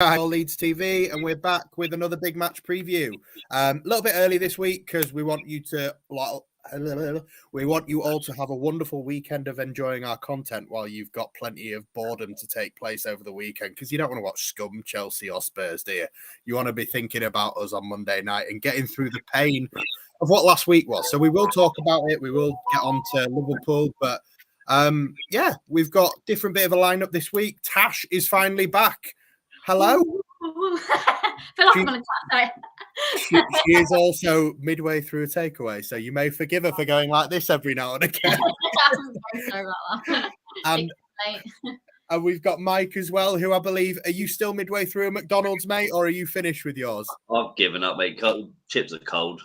Hi, Leeds TV, and we're back with another big match preview. A little bit early this week because we want you all to have a wonderful weekend of enjoying our content while you've got plenty of boredom to take place over the weekend. Because you don't want to watch scum, Chelsea or Spurs, do you? You want to be thinking about us on Monday night and getting through the pain of what last week was. So we will talk about it. We will get on to Liverpool, but we've got a different bit of a lineup this week. Tash is finally back. Hello. She is also midway through a takeaway, so you may forgive her for going like this every now and again. Sorry about that. And we've got Mike as well, who I believe, are you still midway through a McDonald's, mate, or are you finished with yours? I've given up, mate. Chips are cold.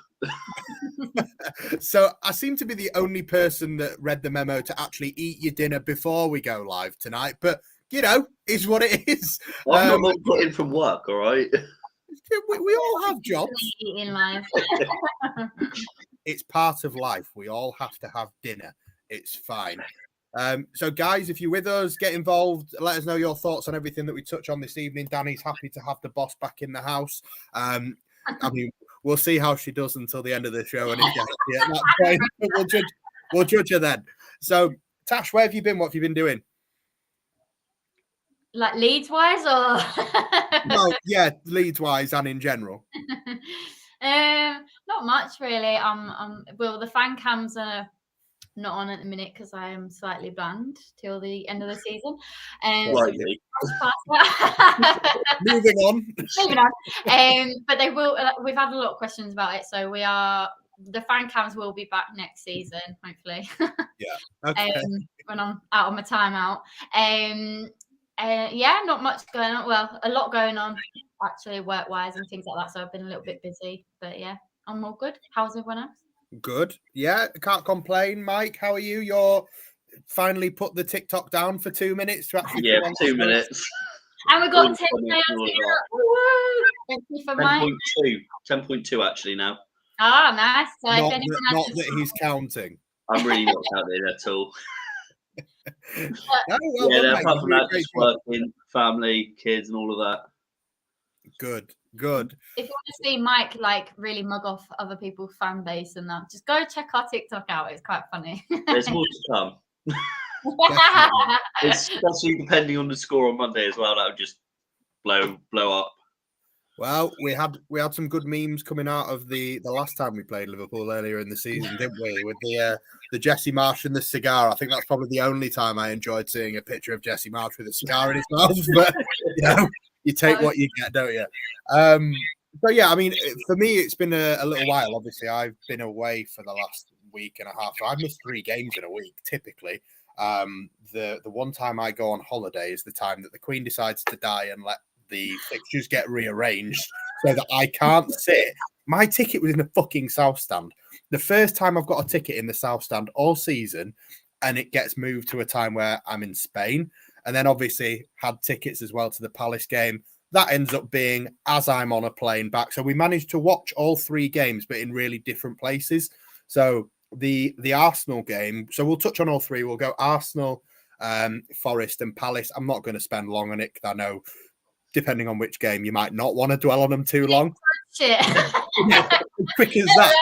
So I seem to be the only person that read the memo to actually eat your dinner before we go live tonight, but you know, is what it is. I'm not put in from work, all right? We all have jobs. In life. It's part of life. We all have to have dinner. It's fine. So, guys, if you're with us, get involved. Let us know your thoughts on everything that we touch on this evening. Danny's happy to have the boss back in the house. I mean, we'll see how she does until the end of the show. And if we'll judge her then. So, Tash, where have you been? What have you been doing? Like Leeds-wise, or no, yeah, Leeds-wise and in general. Not much really. Well, the fan cams are not on at the minute because I am slightly bland till the end of the season. Moving on. But they will. We've had a lot of questions about it, so the fan cams will be back next season, hopefully. Yeah. Okay. When I'm out on my timeout. Not much going on. Well, a lot going on actually, work-wise and things like that. So I've been a little bit busy, but yeah, I'm all good. How's everyone else? Good. Yeah, can't complain. Mike, how are you? You're finally put the TikTok down for 2 minutes to actually. Yeah, 2 minutes. And we got 10 Thank you for mine. 10.2 actually now. Ah, nice. So not that he's counting. I'm really not counting at all. Apart from that, just working, family, kids, and all of that. Good. If you want to see Mike really mug off other people's fan base and that, just go check our TikTok out. It's quite funny. There's more to come. Especially depending on the score on Monday as well. That would just blow up. Well, we had some good memes coming out of the last time we played Liverpool earlier in the season, didn't we? With the Jesse Marsh and the cigar. I think that's probably the only time I enjoyed seeing a picture of Jesse Marsh with a cigar in his mouth. But you take what you get, don't you? So yeah, I mean, for me, it's been a little while. Obviously, I've been away for the last week and a half. So I've missed 3 games in a week, typically. The one time I go on holiday is the time that the Queen decides to die and let the fixtures get rearranged so that I can't sit. My ticket was in the fucking South Stand. The first time I've got a ticket in the South Stand all season, and it gets moved to a time where I'm in Spain. And then obviously had tickets as well to the Palace game. That ends up being as I'm on a plane back. So we managed to watch all 3 games, but in really different places. So the Arsenal game, so we'll touch on all 3. We'll go Arsenal, Forest and Palace. I'm not going to spend long on it because I know depending on which game, you might not want to dwell on them too long. Shit. As quick as that.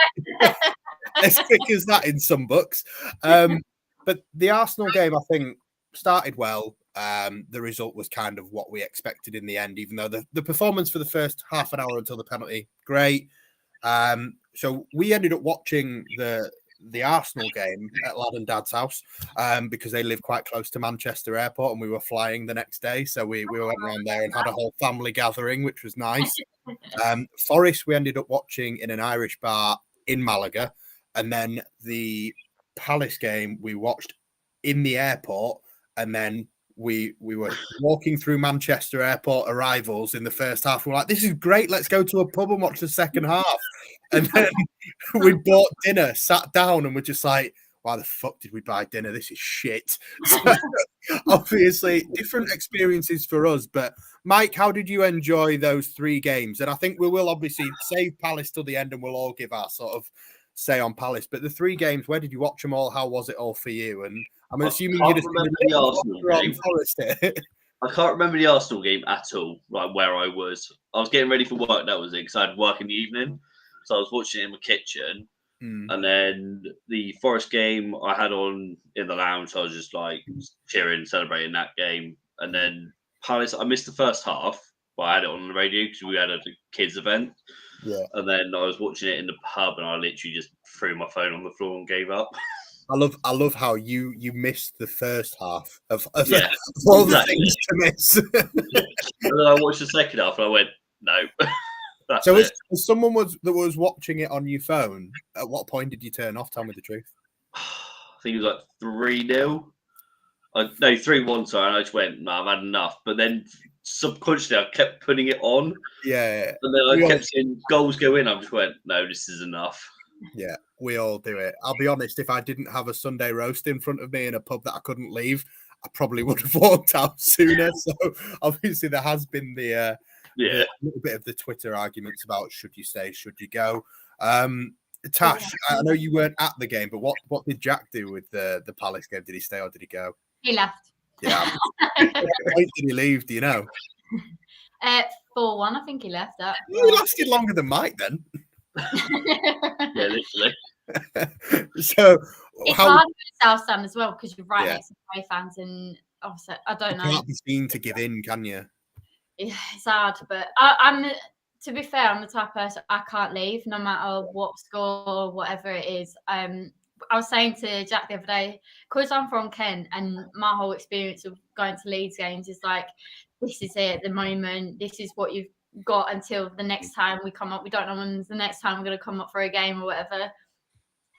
As quick as that in some books. But the Arsenal game, I think, started well. The result was kind of what we expected in the end, even though the performance for the first half an hour until the penalty, great. So we ended up watching the Arsenal game at Lad and Dad's house because they live quite close to Manchester Airport and we were flying the next day. So we went around there and had a whole family gathering, which was nice. Forest, we ended up watching in an Irish bar in Malaga. And then the Palace game, we watched in the airport. And then we were walking through Manchester Airport arrivals in the first half. We're like, this is great. Let's go to a pub and watch the second half. And then we bought dinner, sat down, and we're just like, why the fuck did we buy dinner? This is shit. So, obviously, different experiences for us. But, Mike, how did you enjoy those 3 games? And I think we will obviously save Palace till the end and we'll all give our sort of say on Palace. But the 3 games, where did you watch them all? How was it all for you? And I'm assuming you just remember the Arsenal game. Forest here. I can't remember the Arsenal game at all, like where I was. I was getting ready for work, that was it, because I had work in the evening. So I was watching it in my kitchen. And then the Forest game I had on in the lounge. So I was just like cheering, celebrating that game. And then Palace, I missed the first half, but I had it on the radio because we had a kids event. Yeah. And then I was watching it in the pub, and I literally just threw my phone on the floor and gave up. I love how you missed the first half of Yeah, all the exactly. things to miss. And then I watched the second half, and I went, no. That's So, it. as someone that was watching it on your phone, at what point did you turn off? Tell me the truth. I think it was like 3-0. No, 3-1, sorry. And I just went, no, I've had enough. But then subconsciously, I kept putting it on. Yeah. And then I kept seeing goals go in. I just went, no, this is enough. Yeah, we all do it. I'll be honest, if I didn't have a Sunday roast in front of me in a pub that I couldn't leave, I probably would have walked out sooner. So obviously there has been the little bit of the Twitter arguments about should you stay, should you go. Tash, I know you weren't at the game, but what did Jack do with the Palace game? Did he stay or did he go? He left. Yeah. What point did he leave? Do you know? 4-1, I think he left that. He lasted longer than Mike then. Yeah, literally. So it's hard with South Stand as well because you're right Yeah. next to away fans, and obviously I don't know. You can't be seen to give in, can you? Yeah, it's hard, but I'm. To be fair, I'm the type of person I can't leave no matter what score or whatever it is. I was saying to Jack the other day, because I'm from Kent and my whole experience of going to Leeds games is like, this is it at the moment. This is what you've got until the next time we come up. We don't know when's the next time we're going to come up for a game or whatever.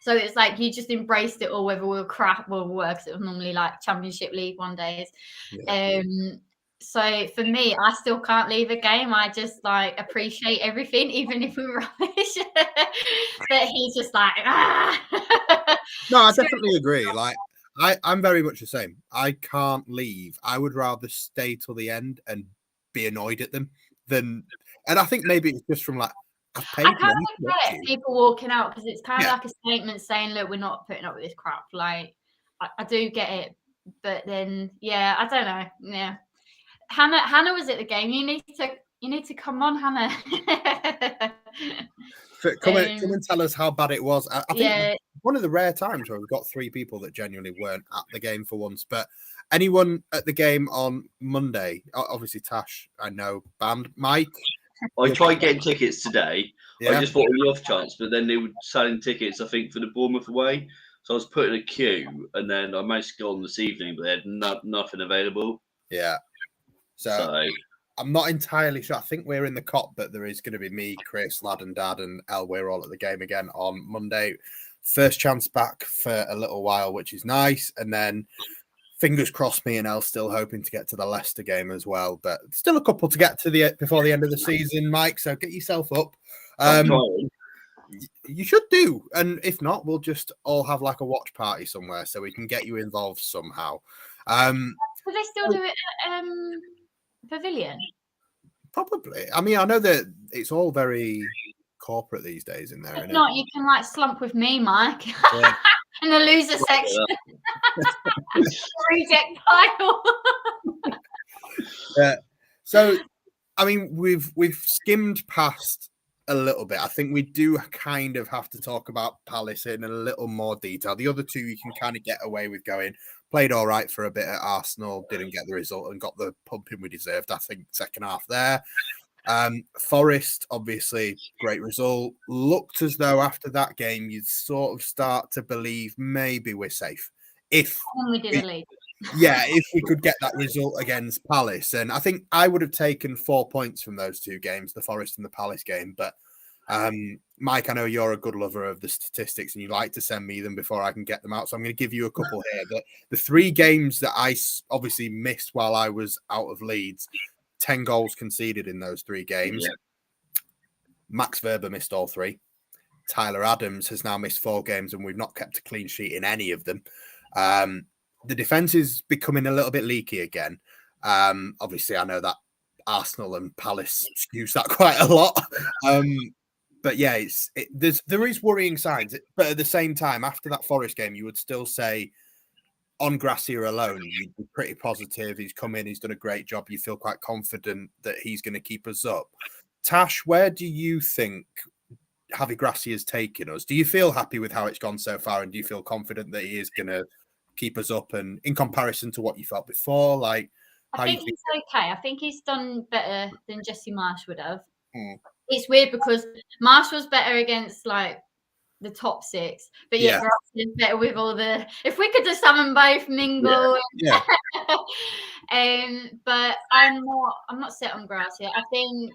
So it's like you just embraced it all, whether we were crap or we were, because it was normally like Championship League one days. Yeah. So for me, I still can't leave a game. I just like appreciate everything, even if we were rubbish. But he's just like, ah. No, I definitely agree. Like I'm very much the same. I can't leave. I would rather stay till the end and be annoyed at them than. And I think maybe it's just from like I've paid I kind money of to watch get you. people walking out because it's kind of Yeah. like a statement saying, look, we're not putting up with this crap. Like I do get it, but then yeah, I don't know. Yeah. Hannah was at the game. You need to come on, Hannah. Come and tell us how bad it was. I think Yeah. one of the rare times where we've got 3 people that genuinely weren't at the game for once. But anyone at the game on Monday? Obviously, Tash, I know, banned. Mike, I tried getting tickets today. yeah, I just thought on the off chance, but then they were selling tickets, I think, for the Bournemouth away. So I was put in a queue, and then I managed to go on this evening, but they had nothing available. yeah. So I'm not entirely sure. I think we're in the cop, but there is going to be me, Chris, Lad and Dad, and El. We're all at the game again on Monday. First chance back for a little while, which is nice. And then fingers crossed, me and El still hoping to get to the Leicester game as well. But still a couple to get to before the end of the season, Mike. So get yourself up. You should do. And if not, we'll just all have like a watch party somewhere so we can get you involved somehow. Do they still do it at Pavilion? Probably. I mean, I know that it's all very corporate these days in there. If not, you can like slump with me, Mike, Yeah. in the loser section. Reject pile. So, I mean, we've skimmed past a little bit. I think we do kind of have to talk about Palace in a little more detail. The other two you can kind of get away with going. Played all right for a bit at Arsenal, didn't get the result and got the pumping we deserved, I think, second half there. Forest, obviously, great result. Looked as though after that game, you'd sort of start to believe maybe we're safe. If we did a league. Yeah, if we could get that result against Palace. And I think I would have taken 4 points from those 2 games, the Forest and the Palace game. But Mike, I know you're a good lover of the statistics and you like to send me them before I can get them out. So I'm going to give you a couple here. The 3 games that I obviously missed while I was out of Leeds, 10 goals conceded in those 3 games. Yeah. Max Verber missed all 3. Tyler Adams has now missed 4 games and we've not kept a clean sheet in any of them. The defense is becoming a little bit leaky again. Obviously, I know that Arsenal and Palace skews that quite a lot. But yeah, there is worrying signs. But at the same time, after that Forest game, you would still say, on Gracia alone, you'd be pretty positive. He's come in, he's done a great job. You feel quite confident that he's going to keep us up. Tash, where do you think Javi Gracia has taken us? Do you feel happy with how it's gone so far, and do you feel confident that he is going to keep us up? And in comparison to what you felt before, like, I think he's okay. I think he's done better than Jesse Marsh would have. It's weird because Marsh was better against like the top 6, but yet Gracia's better with all the. If we could just have them both mingle, but I'm not set on Gracia. I think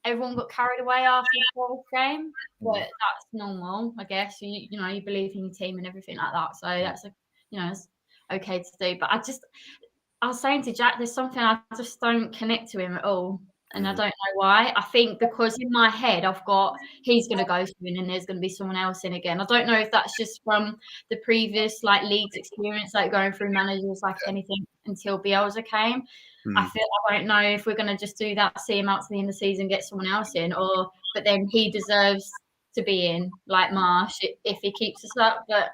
everyone got carried away after the fourth game, but that's normal, I guess. You believe in your team and everything like that, so that's it's okay to do. But I was saying to Jack, there's something I just don't connect to him at all. And I don't know why. I think because in my head, I've got he's going to go soon and there's going to be someone else in again. I don't know if that's just from the previous like Leeds experience, like going through managers like anything until Bielsa came. I don't know if we're going to just do that, see him out to the end of the season, get someone else in, but then he deserves to be in like Marsh if he keeps us up. But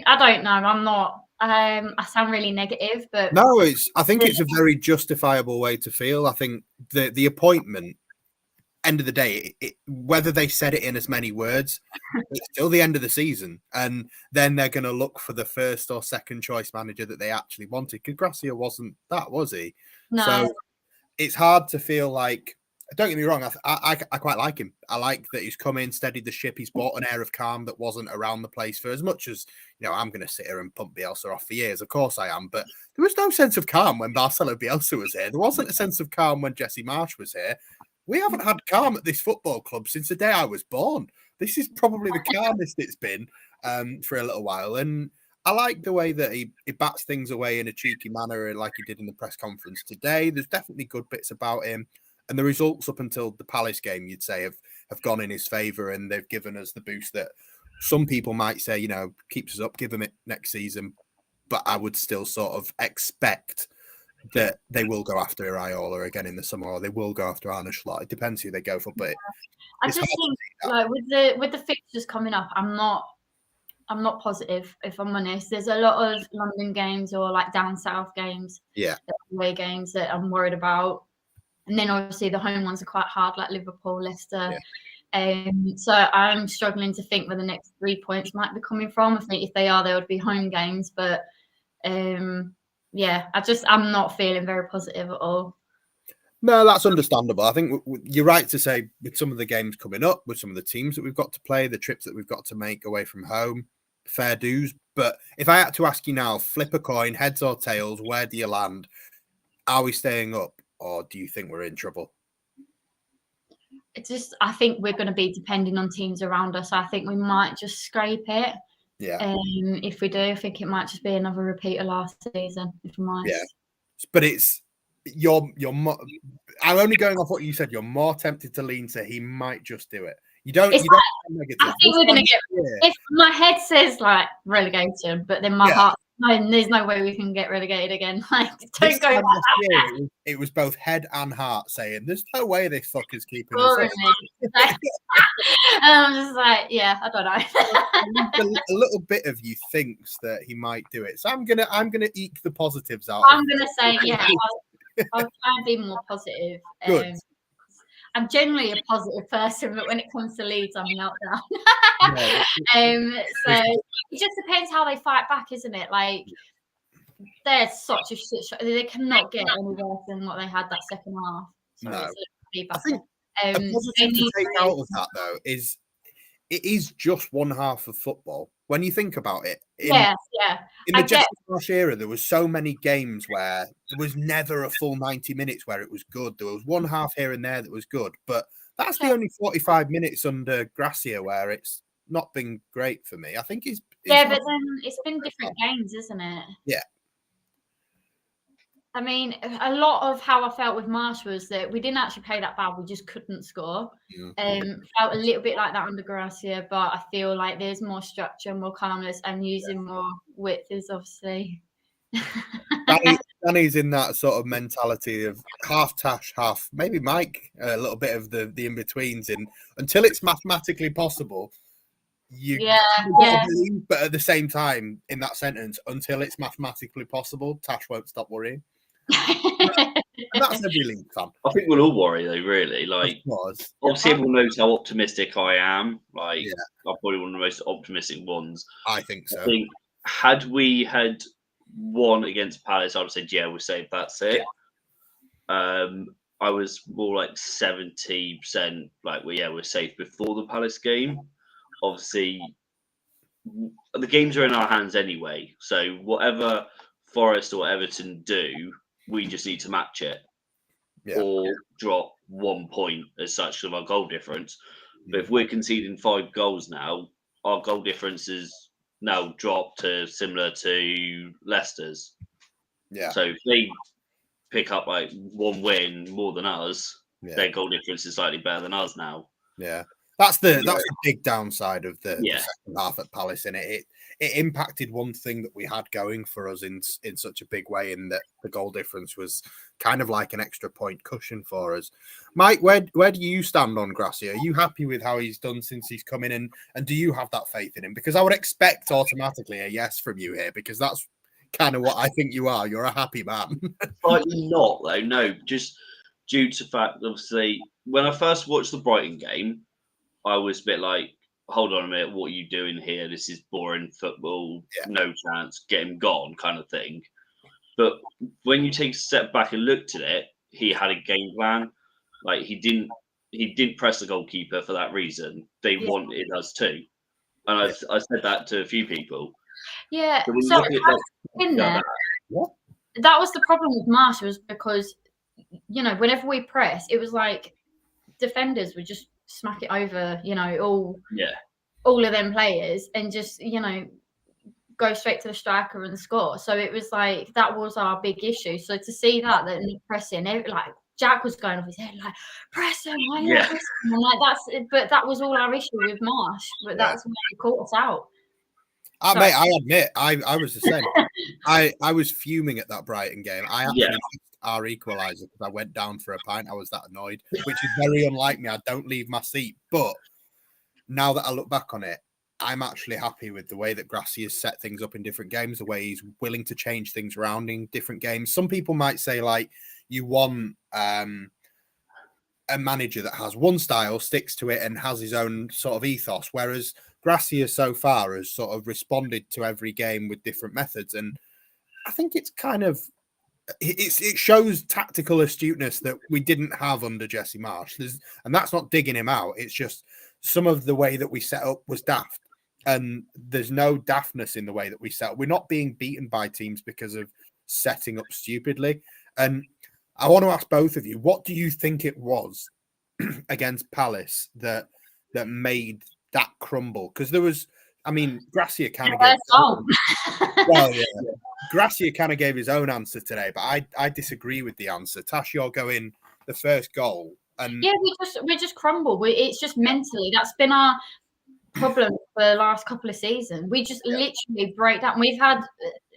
I don't know. I'm not. I sound really negative, but no, I think it's a very justifiable way to feel. I think the appointment, end of the day, whether they said it in as many words, it's still the end of the season, and then they're going to look for the first or second choice manager that they actually wanted. Because Gracia wasn't that, was he? No. So it's hard to feel like. Don't get me wrong, I quite like him. I like that he's come in, steadied the ship. He's brought an air of calm that wasn't around the place for as much as, I'm going to sit here and pump Bielsa off for years. Of course I am. But there was no sense of calm when Marcelo Bielsa was here. There wasn't a sense of calm when Jesse Marsh was here. We haven't had calm at this football club since the day I was born. This is probably the calmest it's been for a little while. And I like the way that he bats things away in a cheeky manner like he did in the press conference today. There's definitely good bits about him. And the results up until the Palace game, you'd say, have gone in his favour, and they've given us the boost that some people might say, keeps us up, give him it next season. But I would still sort of expect that they will go after Iraola again in the summer, or they will go after Arne Slot. It depends who they go for. But I just think, like with the fixtures coming up, I'm not positive, if I'm honest. There's a lot of London games or like down south games, away games that I'm worried about. And then obviously the home ones are quite hard, like Liverpool, Leicester. So I'm struggling to think where the next 3 points might be coming from. I think if they are, they would be home games. But I'm not feeling very positive at all. No, that's understandable. I think you're right to say with some of the games coming up, with some of the teams that we've got to play, the trips that we've got to make away from home, fair dues. But if I had to ask you now, flip a coin, heads or tails, where do you land? Are we staying up? Or do you think we're in trouble? I think we're going to be depending on teams around us. I think we might just scrape it. Yeah. If we do, I think it might just be another repeat of last season, if I'm honest. Yeah. But I'm only going off what you said. You're more tempted to lean to he might just do it. You don't. I think we're going to get. If my head says like relegation, but then my heart. No, there's no way we can get relegated again. Like, don't go back. It was both head and heart saying, "There's no way this fucker's keeping us up." And I'm just like, I don't know. A little bit of you thinks that he might do it, so I'm gonna eke the positives out. I'm gonna say, I'll try and be more positive. Good. I'm generally a positive person, but when it comes to Leeds, I'm meltdown. So it just depends how they fight back, isn't it? Like, they're such a shit show. They cannot get any worse than what they had that second half. Sorry, no. I think a positive to take out of that, though, is it is just one half of football. When you think about it. In the Jesse Marsh era, there was so many games where there was never a full 90 minutes where it was good. There was one half here and there that was good. But that's the only 45 minutes under Gracia where it's not been great for me. I think but then it's been different games, isn't it? Yeah. I mean, a lot of how I felt with Marsh was that we didn't actually play that bad. We just couldn't score. Felt a little bit like that under Gracia, but I feel like there's more structure, more calmness, and using more width is obviously. Danny's in that sort of mentality of half Tash, half maybe Mike, a little bit of the in-betweens until it's mathematically possible. Yeah. believe, but at the same time, in that sentence, until it's mathematically possible, Tash won't stop worrying. And that's every Leeds fan. I think we'll all worry though, really. Like, obviously, everyone knows how optimistic I am. Like, I'm probably one of the most optimistic ones. I think so. I think had we had won against Palace, I would say, yeah, we're safe. That's it. I was more like 70%. Like, we're safe before the Palace game. Obviously, the games are in our hands anyway. So whatever Forest or Everton do, we just need to match it. Or drop 1 point as such of our goal difference. But if we're conceding 5 goals now, our goal difference is now dropped to similar to Leicester's. Yeah. So if they pick up like 1 win more than us, their goal difference is slightly better than us now. Yeah. That's the big downside of the second half at Palace, and it impacted one thing that we had going for us in such a big way, in that the goal difference was kind of like an extra point cushion for us. Mike, where do you stand on Gracia? Are you happy with how he's done since he's come in, and do you have that faith in him? Because I would expect automatically a yes from you here, because that's kind of what I think you are. You're a happy man. Slightly not though, no, just due to fact, obviously, when I first watched the Brighton game, I was a bit like, hold on a minute, what are you doing here? This is boring football, no chance, get him gone kind of thing. But when you take a step back and looked at it, he had a game plan. Like, he didn't press the goalkeeper for that reason. They wanted us to. And I said that to a few people. Yeah, so that was the problem with Marsh, was because, whenever we press, it was like defenders would just smack it over, all of them players, and just, go straight to the striker and score. So it was like, that was our big issue. So to see that pressing, like Jack was going off his head, like, press him, like, but that was all our issue with Marsh. But that's when he caught us out. Mate, I admit, I was the same. I was fuming at that Brighton game. I actually our equaliser because I went down for a pint. I was that annoyed, which is very unlike me. I don't leave my seat. But now that I look back on it, I'm actually happy with the way that Gracia has set things up in different games, the way he's willing to change things around in different games. Some people might say, like, you want a manager that has one style, sticks to it, and has his own sort of ethos, whereas Gracia so far has sort of responded to every game with different methods. And I think it's kind of, it shows tactical astuteness that we didn't have under Jesse Marsh. And that's not digging him out. It's just some of the way that we set up was daft. And there's no daftness in the way that we set up. We're not being beaten by teams because of setting up stupidly. And I want to ask both of you, what do you think it was against Palace that made that crumble? Because there was, Gracia kind of Gracia kind of gave his own answer today, but I disagree with the answer. Tash, you're going the first goal, and we just crumble. It's just mentally, that's been our problem for the last couple of seasons. We just literally break down. We've had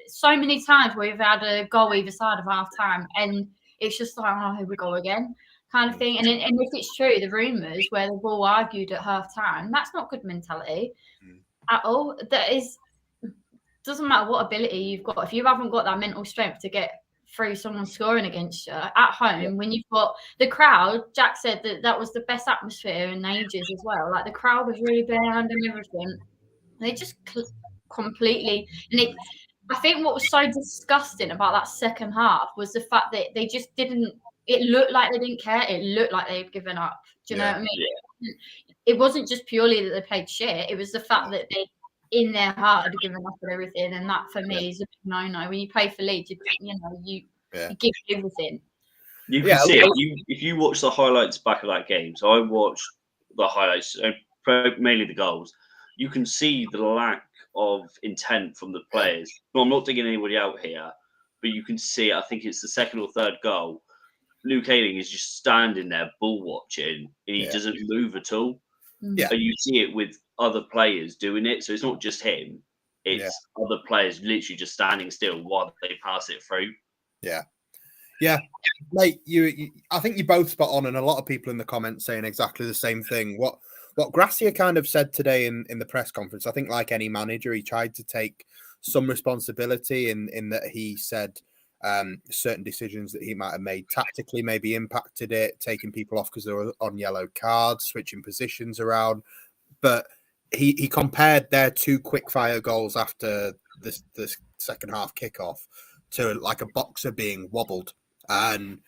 so many times where we've had a goal either side of half time, and it's just like, oh, here we go again, kind of thing. And if it's true, the rumours where they've all argued at half time, that's not good mentality at all. Doesn't matter what ability you've got, if you haven't got that mental strength to get through someone scoring against you at home, when you've got the crowd. Jack said that was the best atmosphere in ages as well. Like, the crowd was really behind and everything. They just completely, and I think what was so disgusting about that second half was the fact that they just didn't. It looked like they didn't care. It looked like they'd given up. Do you know what I mean? Yeah. It wasn't just purely that they played shit. It was the fact that they, in their heart, had given up on everything, and that for me is a no-no. When you play for Leeds, you give everything. You can see it. If you watch the highlights back of that game, so I watched the highlights, mainly the goals. You can see the lack of intent from the players. No, I'm not digging anybody out here, but you can see, I think it's the second or third goal, Luke Ayling is just standing there ball watching, and he doesn't move at all. Yeah. And you see it with other players doing it. So it's not just him. It's other players literally just standing still while they pass it through. Yeah. Yeah. Mate, I think you're both spot on, and a lot of people in the comments saying exactly the same thing. what Gracia kind of said today in the press conference, I think like any manager, he tried to take some responsibility in that he said certain decisions that he might have made tactically maybe impacted it, taking people off because they were on yellow cards, switching positions around. But he compared their 2 quick-fire goals after the second half kickoff to like a boxer being wobbled. And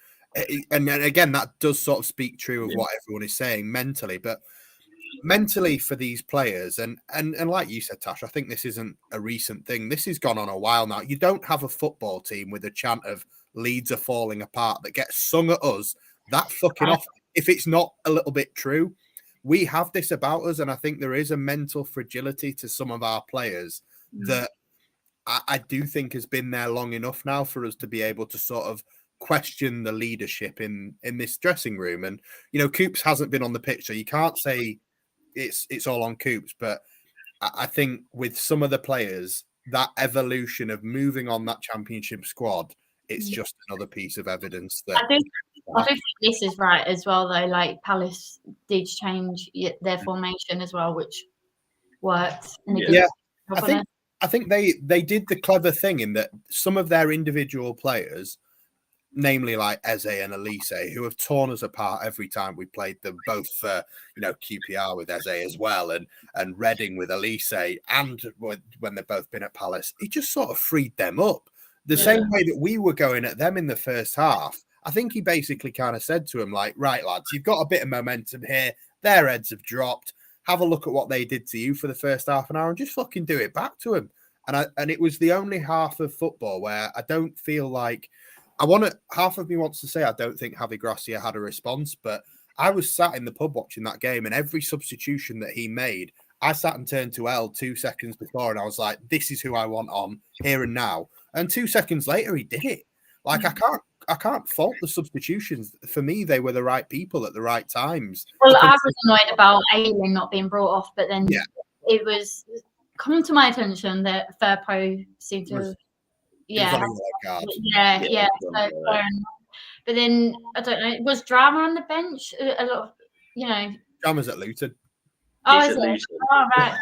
again, that does sort of speak true of what everyone is saying mentally. But mentally for these players, and like you said, Tash, I think this isn't a recent thing. This has gone on a while now. You don't have a football team with a chant of Leeds are falling apart that gets sung at us that fucking often if it's not a little bit true. We have this about us, and I think there is a mental fragility to some of our players that I do think has been there long enough now for us to be able to sort of question the leadership in this dressing room. And, you know, Coops hasn't been on the pitch, so you can't say it's all on Coops. But I think with some of the players, that evolution of moving on that championship squad, it's just another piece of evidence that I do think this is right as well, though. Like Palace did change their formation as well, which worked. And I think they did the clever thing in that some of their individual players, namely like Eze and Elise, who have torn us apart every time we played them, both for, you know, QPR with Eze as well, and Reading with Elise, and when they've both been at Palace, it just sort of freed them up. The same way that we were going at them in the first half. I think he basically kind of said to him, like, right, lads, you've got a bit of momentum here. Their heads have dropped. Have a look at what they did to you for the first half an hour and just fucking do it back to him. And it was the only half of football where I don't feel like half of me wants to say I don't think Javi Gracia had a response, but I was sat in the pub watching that game, and every substitution that he made, I sat and turned to L 2 seconds before, and I was like, this is who I want on here and now. And 2 seconds later, he did it. Like, I can't fault the substitutions. For me, they were the right people at the right times. Well, I was annoyed about Ayling not being brought off, but then it was come to my attention that Firpo seemed to, but then I don't know. Was Drama on the bench? A lot of, you know. Drama's at Luton. Oh, is it? Oh, right.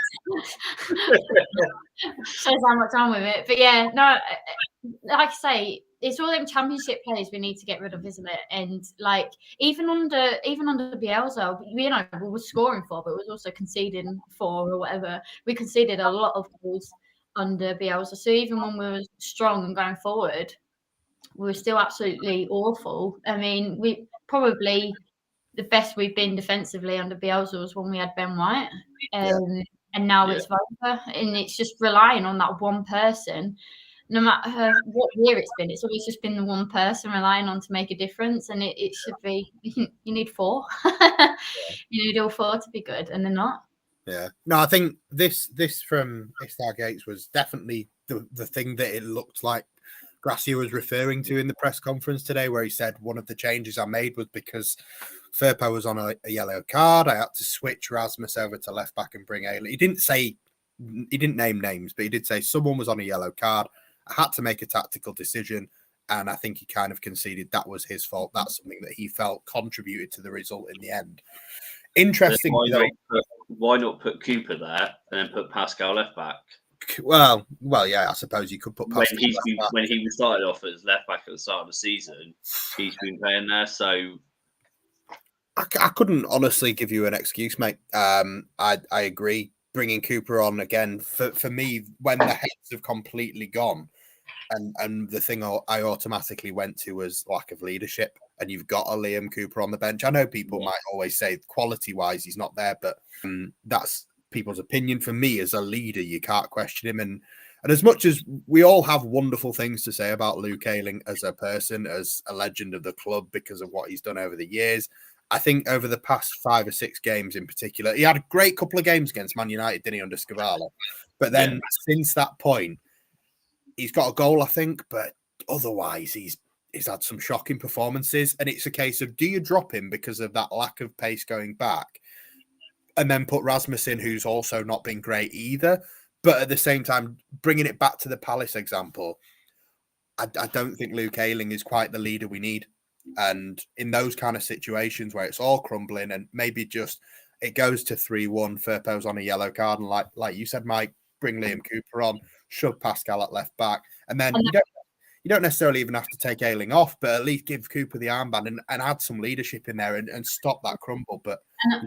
Shows how much I'm with it. But yeah, no, like I say, it's all them championship players we need to get rid of, isn't it? And like even under Bielsa, you know, we were scoring 4, but we was also conceding 4 or whatever. We conceded a lot of goals under Bielsa. So even when we were strong and going forward, we were still absolutely awful. I mean, we probably the best we've been defensively under Bielsa was when we had Ben White. And now it's Volker. And it's just relying on that one person. No matter what year it's been, it's always just been the one person relying on to make a difference. And it should be, you need 4. You need all 4 to be good, and they're not. Yeah. No, I think this from Stargates was definitely the thing that it looked like Gracia was referring to in the press conference today, where he said one of the changes I made was because Firpo was on a yellow card. I had to switch Rasmus over to left back and bring Ailey. He didn't name names, but he did say someone was on a yellow card. I had to make a tactical decision, and I think he kind of conceded that was his fault. That's something that he felt contributed to the result in the end. Interesting. Why not put Cooper there and then put Pascal left back? Well, yeah, I suppose you could put Pascal when he started off as left back at the start of the season, he's been playing there. So I couldn't honestly give you an excuse, mate. I agree. Bringing Cooper on again for me when the heads have completely gone, and the thing I automatically went to was lack of leadership. And you've got a Liam Cooper on the bench. I know people might always say quality-wise he's not there, but that's people's opinion. For me, as a leader, you can't question him. And as much as we all have wonderful things to say about Luke Ayling as a person, as a legend of the club because of what he's done over the years, I think over the past 5 or 6 games in particular, he had a great couple of games against Man United, didn't he, under Scavala? But then since that point, he's got a goal, I think, but otherwise he's had some shocking performances. And it's a case of, do you drop him because of that lack of pace going back? And then put Rasmus in, who's also not been great either. But at the same time, bringing it back to the Palace example, I don't think Luke Ayling is quite the leader we need. And in those kind of situations where it's all crumbling and maybe just it goes to 3-1. Firpo's on a yellow card, and like you said, Mike, bring Liam Cooper on, shove Pascal at left back, and then you don't necessarily even have to take Ayling off, but at least give Cooper the armband and add some leadership in there and stop that crumble. But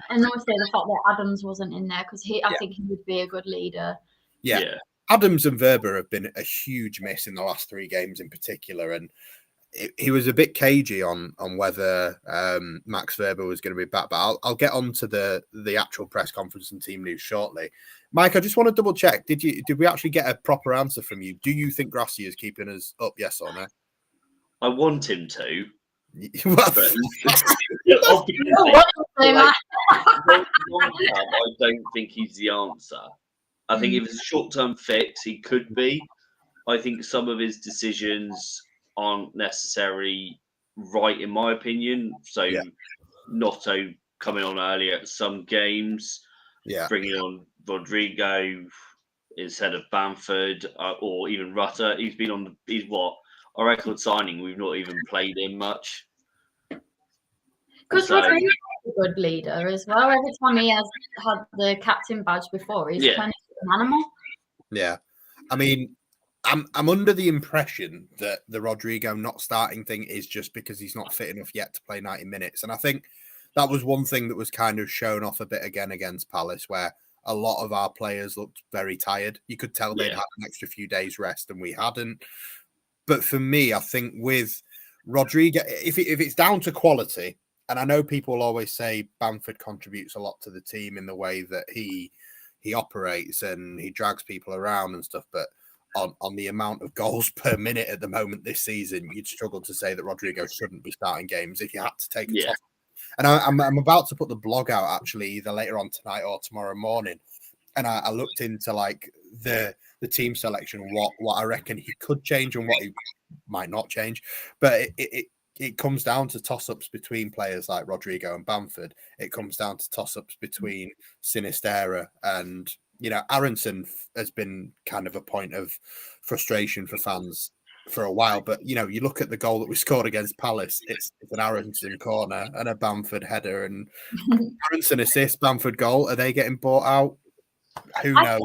and also the fact that Adams wasn't in there, because I think he would be a good leader. Yeah. Adams and Verber have been a huge miss in the last 3 games in particular, and he was a bit cagey on whether Max Verber was going to be back, but I'll get on to the actual press conference and team news shortly. Mike, I just want to double check. Did we actually get a proper answer from you? Do you think Grassi is keeping us up? Yes or no? I want him to. I don't think he's the answer. I think if it's a short-term fix, he could be. I think some of his decisions aren't necessarily right, in my opinion. So, Notto coming on earlier at some games, bringing on Rodrigo instead of Bamford or even Rutter. He's a record signing. We've not even played him much. Because Rodrigo's a good leader as well. Every time he has had the captain badge before, he's turned into an animal. Yeah. I mean, I'm under the impression that the Rodrigo not starting thing is just because he's not fit enough yet to play 90 minutes. And I think that was one thing that was kind of shown off a bit again against Palace, where a lot of our players looked very tired. You could tell they'd had an extra few days rest and we hadn't. But for me, I think with Rodrigo, if it's down to quality, and I know people always say Bamford contributes a lot to the team in the way that he operates and he drags people around and stuff, but on the amount of goals per minute at the moment this season, you'd struggle to say that Rodrigo shouldn't be starting games if you had to take a toss. And I'm about to put the blog out actually either later on tonight or tomorrow morning, and I looked into like the team selection, what I reckon he could change and what he might not change, but it comes down to toss-ups between players like Rodrigo and Bamford. It comes down to toss-ups between Sinisterra and, Aronson has been kind of a point of frustration for fans for a while. But, you look at the goal that we scored against Palace, it's an Aronson corner and a Bamford header and Aronson assist, Bamford goal. Are they getting bought out? Who knows?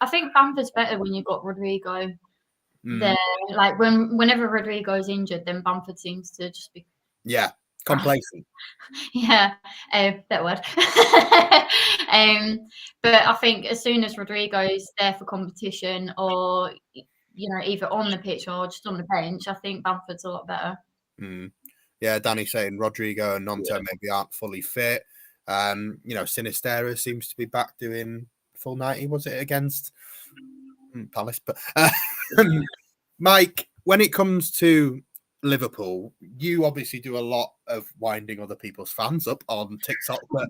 I think Bamford's better when you've got Rodrigo. Like whenever Rodrigo's injured, then Bamford seems to just be complacent. That word. But I think as soon as Rodrigo's there for competition, or either on the pitch or just on the bench, I think Bamford's a lot better. Yeah, Danny saying Rodrigo and Nonto maybe aren't fully fit. Sinisterra seems to be back doing full 90. Was it against Palace? But Mike, when it comes to Liverpool, you obviously do a lot of winding other people's fans up on TikTok. But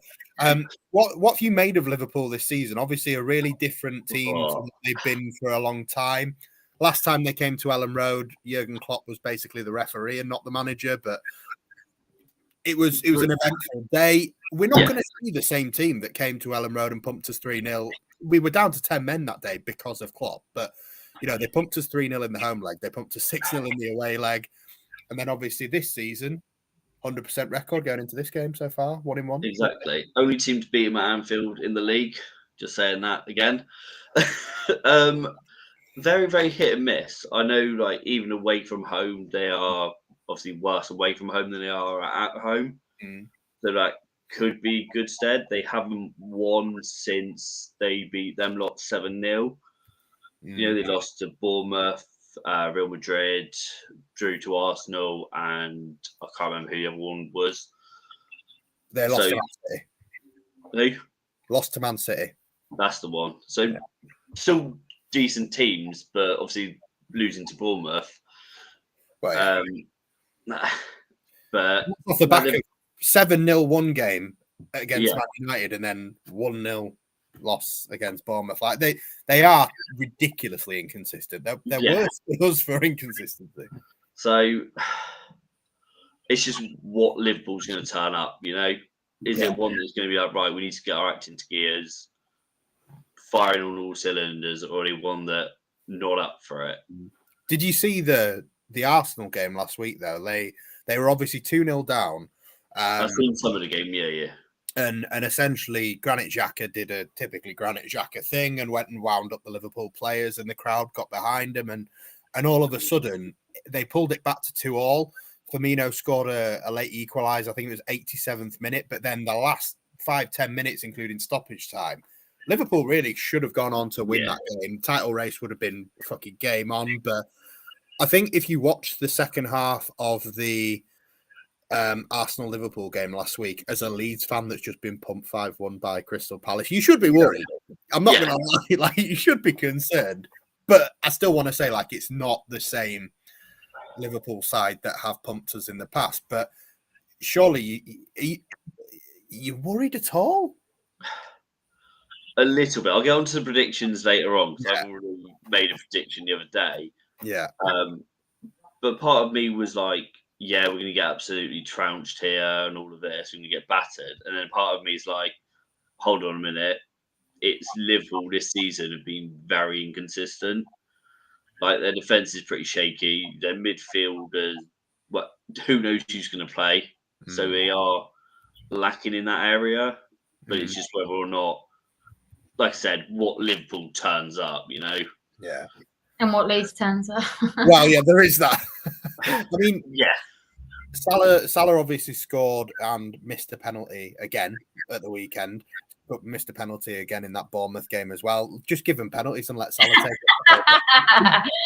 what have you made of Liverpool this season? Obviously, a really different team to what they've been for a long time. Last time they came to Ellen Road, Jurgen Klopp was basically the referee and not the manager. But it was an eventful day. We're not going to see the same team that came to Ellen Road and pumped us 3-0. We were down to 10 men that day because of Klopp, but they pumped us 3-0 in the home leg. They pumped us 6-0 in the away leg. And then obviously this season, 100% record going into this game so far, 1-1. Exactly. Only team to beat him at Anfield in the league. Just saying that again. Very, very hit and miss. I know, like, even away from home, they are obviously worse away from home than they are at home. So that could be good stead. They haven't won since they beat them lot 7-0. They lost to Bournemouth, Real Madrid, drew to Arsenal, and I can't remember who the other one was. They lost to Man City. Who? Lost to Man City. That's the one. So still decent teams, but obviously losing to Bournemouth. Right. But off the back of 7-0 one game against Man United and then 1-0 loss against Bournemouth. Like they are ridiculously inconsistent. They're worse than us for inconsistency. So it's just what Liverpool's going to turn up, Is it one that's going to be like, right, we need to get our act into gears, firing on all cylinders, or one that not up for it? Did you see the Arsenal game last week, though? They were obviously 2-0 down. I've seen some of the game, yeah. And essentially, Granit Xhaka did a typically Granit Xhaka thing and went and wound up the Liverpool players, and the crowd got behind him, and all of a sudden they pulled it back to 2-2. Firmino scored a late equaliser. I think it was 87th minute, but then the last 5-10 minutes, including stoppage time, Liverpool really should have gone on to win that game. Title race would have been fucking game on. But I think if you watch the second half of the Arsenal-Liverpool game last week, as a Leeds fan that's just been pumped 5-1 by Crystal Palace, you should be worried. I'm not going to lie, like, you should be concerned. But I still want to say, like, it's not the same Liverpool side that have pumped us in the past. But surely you worried at all? A little bit. I'll get on to the predictions later on because I've already made a prediction the other day. Yeah. But part of me was like, yeah, we're going to get absolutely trounced here and all of this. We're going to get battered. And then part of me is like, hold on a minute. It's Liverpool this season have been very inconsistent. Like, their defence is pretty shaky. Their midfielders, who knows who's going to play? So they are lacking in that area. But it's just whether or not, like I said, what Liverpool turns up, you know? Yeah. And what Leeds turns up. Well, yeah, there is that. I mean, yeah. Salah obviously scored and missed a penalty again at the weekend, but missed a penalty again in that Bournemouth game as well. Just give him penalties and let Salah take it.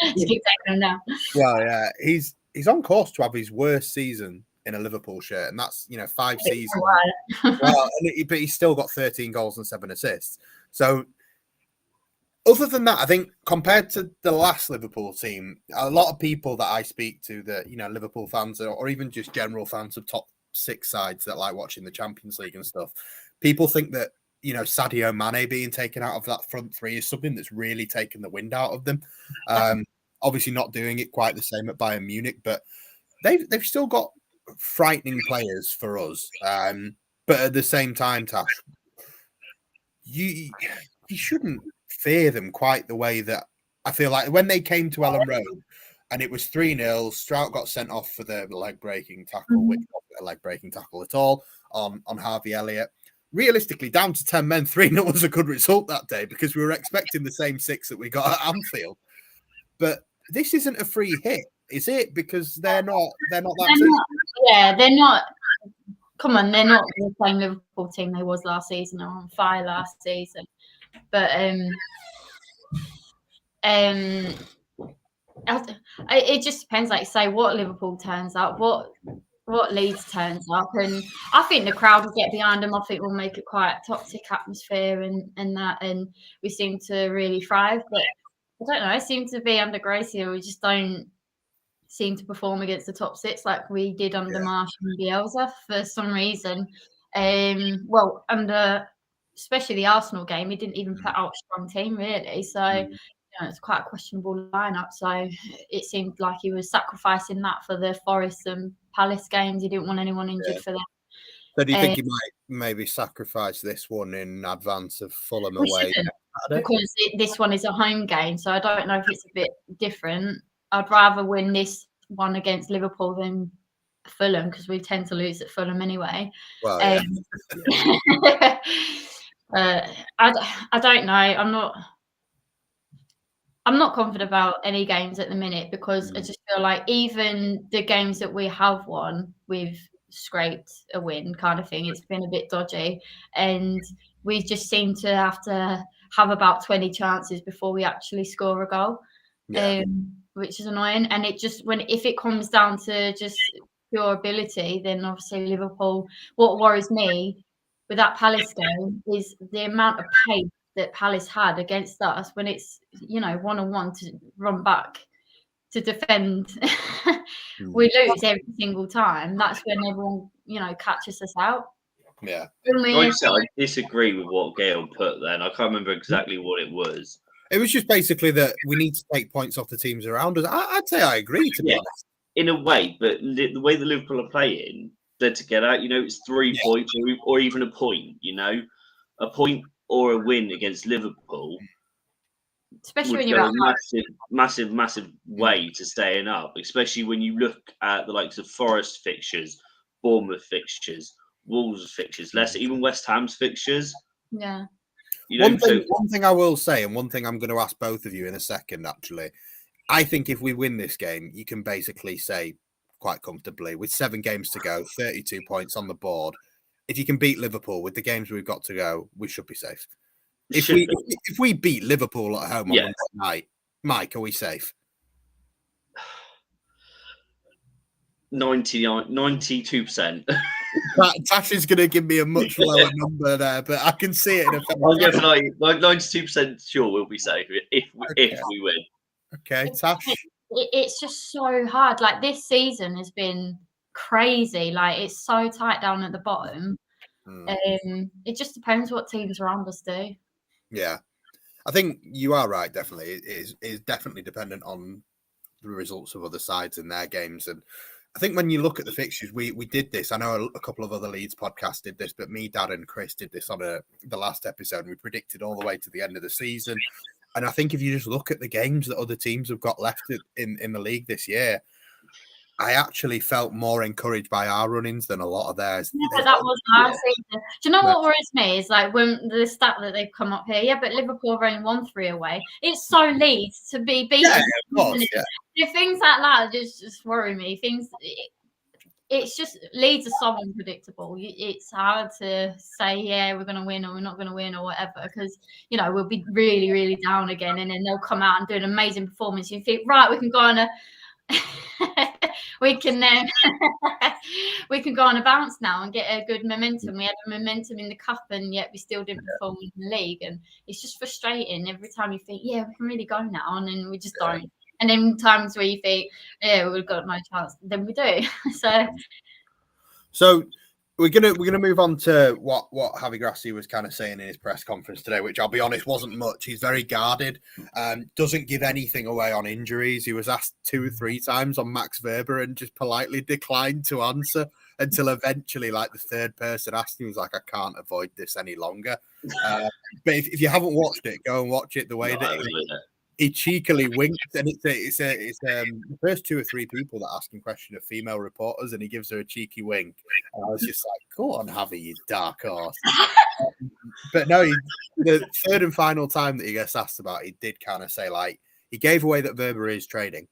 Just keep taking them now. Well, yeah, he's on course to have his worst season in a Liverpool shirt, and that's 5 seasons. Well, but he's still got 13 goals and 7 assists. So, other than that, I think compared to the last Liverpool team, a lot of people that I speak to, that Liverpool fans or even just general fans of top 6 sides that like watching the Champions League and stuff, people think that Sadio Mane being taken out of that front three is something that's really taken the wind out of them. Obviously, not doing it quite the same at Bayern Munich, but they've still got frightening players for us. But at the same time, Tash, you shouldn't fear them quite the way that I feel like when they came to Ellen Road and it was 3-0, Strout got sent off for the leg-breaking tackle, which wasn't a leg-breaking tackle at all, on Harvey Elliott. Realistically, down to 10 men, 3-0 was a good result that day because we were expecting the same 6 that we got at Anfield. But this isn't a free hit, is it? Because they're not that. They're not. Come on, they're not the same Liverpool team they was last season. They were on fire last season. But it just depends, like you say, what Liverpool turns up, what Leeds turns up, and I think the crowd will get behind them. I think we'll make it quite a toxic atmosphere and that, and we seem to really thrive. But I don't know, it seems to be under Gracie, we just don't seem to perform against the top 6 like we did under Marsh and Bielsa for some reason. Well, under especially the Arsenal game, he didn't even put out a strong team really. So it's quite a questionable lineup. So it seemed like he was sacrificing that for the Forest and Palace games. He didn't want anyone injured for them. So do you think he might maybe sacrifice this one in advance of Fulham away? Because this one is a home game, so I don't know if it's a bit different. I'd rather win this one against Liverpool than Fulham because we tend to lose at Fulham anyway. Well, I don't know. I'm not confident about any games at the minute because I just feel like even the games that we have won, we've scraped a win kind of thing. It's been a bit dodgy, and we just seem to have about 20 chances before we actually score a goal, which is annoying. And it just if it comes down to just pure ability, then obviously Liverpool. What worries me with that Palace game is the amount of pace that Palace had against us when it's 1-on-1 to run back to defend. We lose every single time. That's when everyone catches us out. Yeah. Like I disagree with what Gail put then. I can't remember exactly what it was. It was just basically that we need to take points off the teams around us. I'd say I agree, to be honest. In a way, but the way the Liverpool are playing, they're to get out, it's 3 points or even a point, a point or a win against Liverpool. Especially when you're massive way to staying up, especially when you look at the likes of Forest fixtures, Bournemouth fixtures, Wolves' fixtures, less even West Ham's fixtures. Yeah. You know, One thing I will say, and one thing I'm going to ask both of you in a second, actually, I think if we win this game, you can basically say quite comfortably, with 7 games to go, 32 points on the board, if you can beat Liverpool with the games we've got to go, we should be safe. If we beat Liverpool at home on Monday night, Mike, are we safe? 92%. Tash is going to give me a much lower number there, but I can see it in a. I'll go for 92% sure we'll be safe if we win. Okay, Tash. It's just so hard. Like, this season has been crazy. Like, it's so tight down at the bottom. It just depends what teams around us do. Yeah, I think you are right. Definitely, it is definitely dependent on the results of other sides in their games. And I think when you look at the fixtures, we did this. I know a couple of other Leeds podcasts did this, but me, Dad, and Chris did this on the last episode. And we predicted all the way to the end of the season. And I think if you just look at the games that other teams have got left in the league this year, I actually felt more encouraged by our run-ins than a lot of theirs. Yeah, but that was last season. Do you know what worries me is, like, when the stat that they've come up here, but Liverpool have only won 3 away. It's so Leeds to be beaten. Yeah, of course, yeah. Things like that just worry me. It's just, Leeds are so unpredictable. It's hard to say, yeah, we're going to win or we're not going to win or whatever, because, you know, we'll be really, really down again, and then they'll come out and do an amazing performance. You think, right, we can go on a we can go on a bounce now and get a good momentum. We had a momentum in the cup, and yet we still didn't perform in the league, and it's just frustrating every time you think, yeah, we can really go now, and then we just don't. And then times where you think, yeah, we've got no chance, then we do. So we're gonna move on to what Javi Grassi was kind of saying in his press conference today, which I'll be honest wasn't much. He's very guarded, doesn't give anything away on injuries. He was asked 2 or 3 times on Max Weber and just politely declined to answer until eventually, like, the 3rd person asked him, he was like, I can't avoid this any longer. But if you haven't watched it, go and watch it. The way he cheekily winked, and it's the first 2 or 3 people that ask him questions are female reporters, and he gives her a cheeky wink. And I was just like, "Go on, Javi, you dark horse." But no, the 3rd and final time that he gets asked about, he did kind of say, like, he gave away that Weber is training.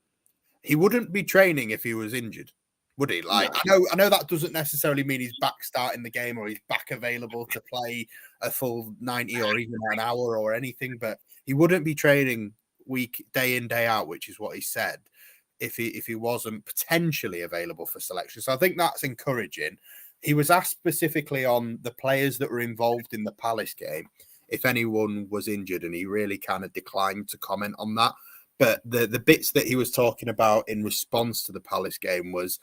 He wouldn't be training if he was injured, would he? Like, I know that doesn't necessarily mean he's back starting the game or he's back available to play a full 90 or even an hour or anything, but he wouldn't be training week, day in, day out, which is what he said, if he wasn't potentially available for selection. So I think that's encouraging. He was asked specifically on the players that were involved in the Palace game, if anyone was injured, and he really kind of declined to comment on that. But the bits that he was talking about in response to the Palace game was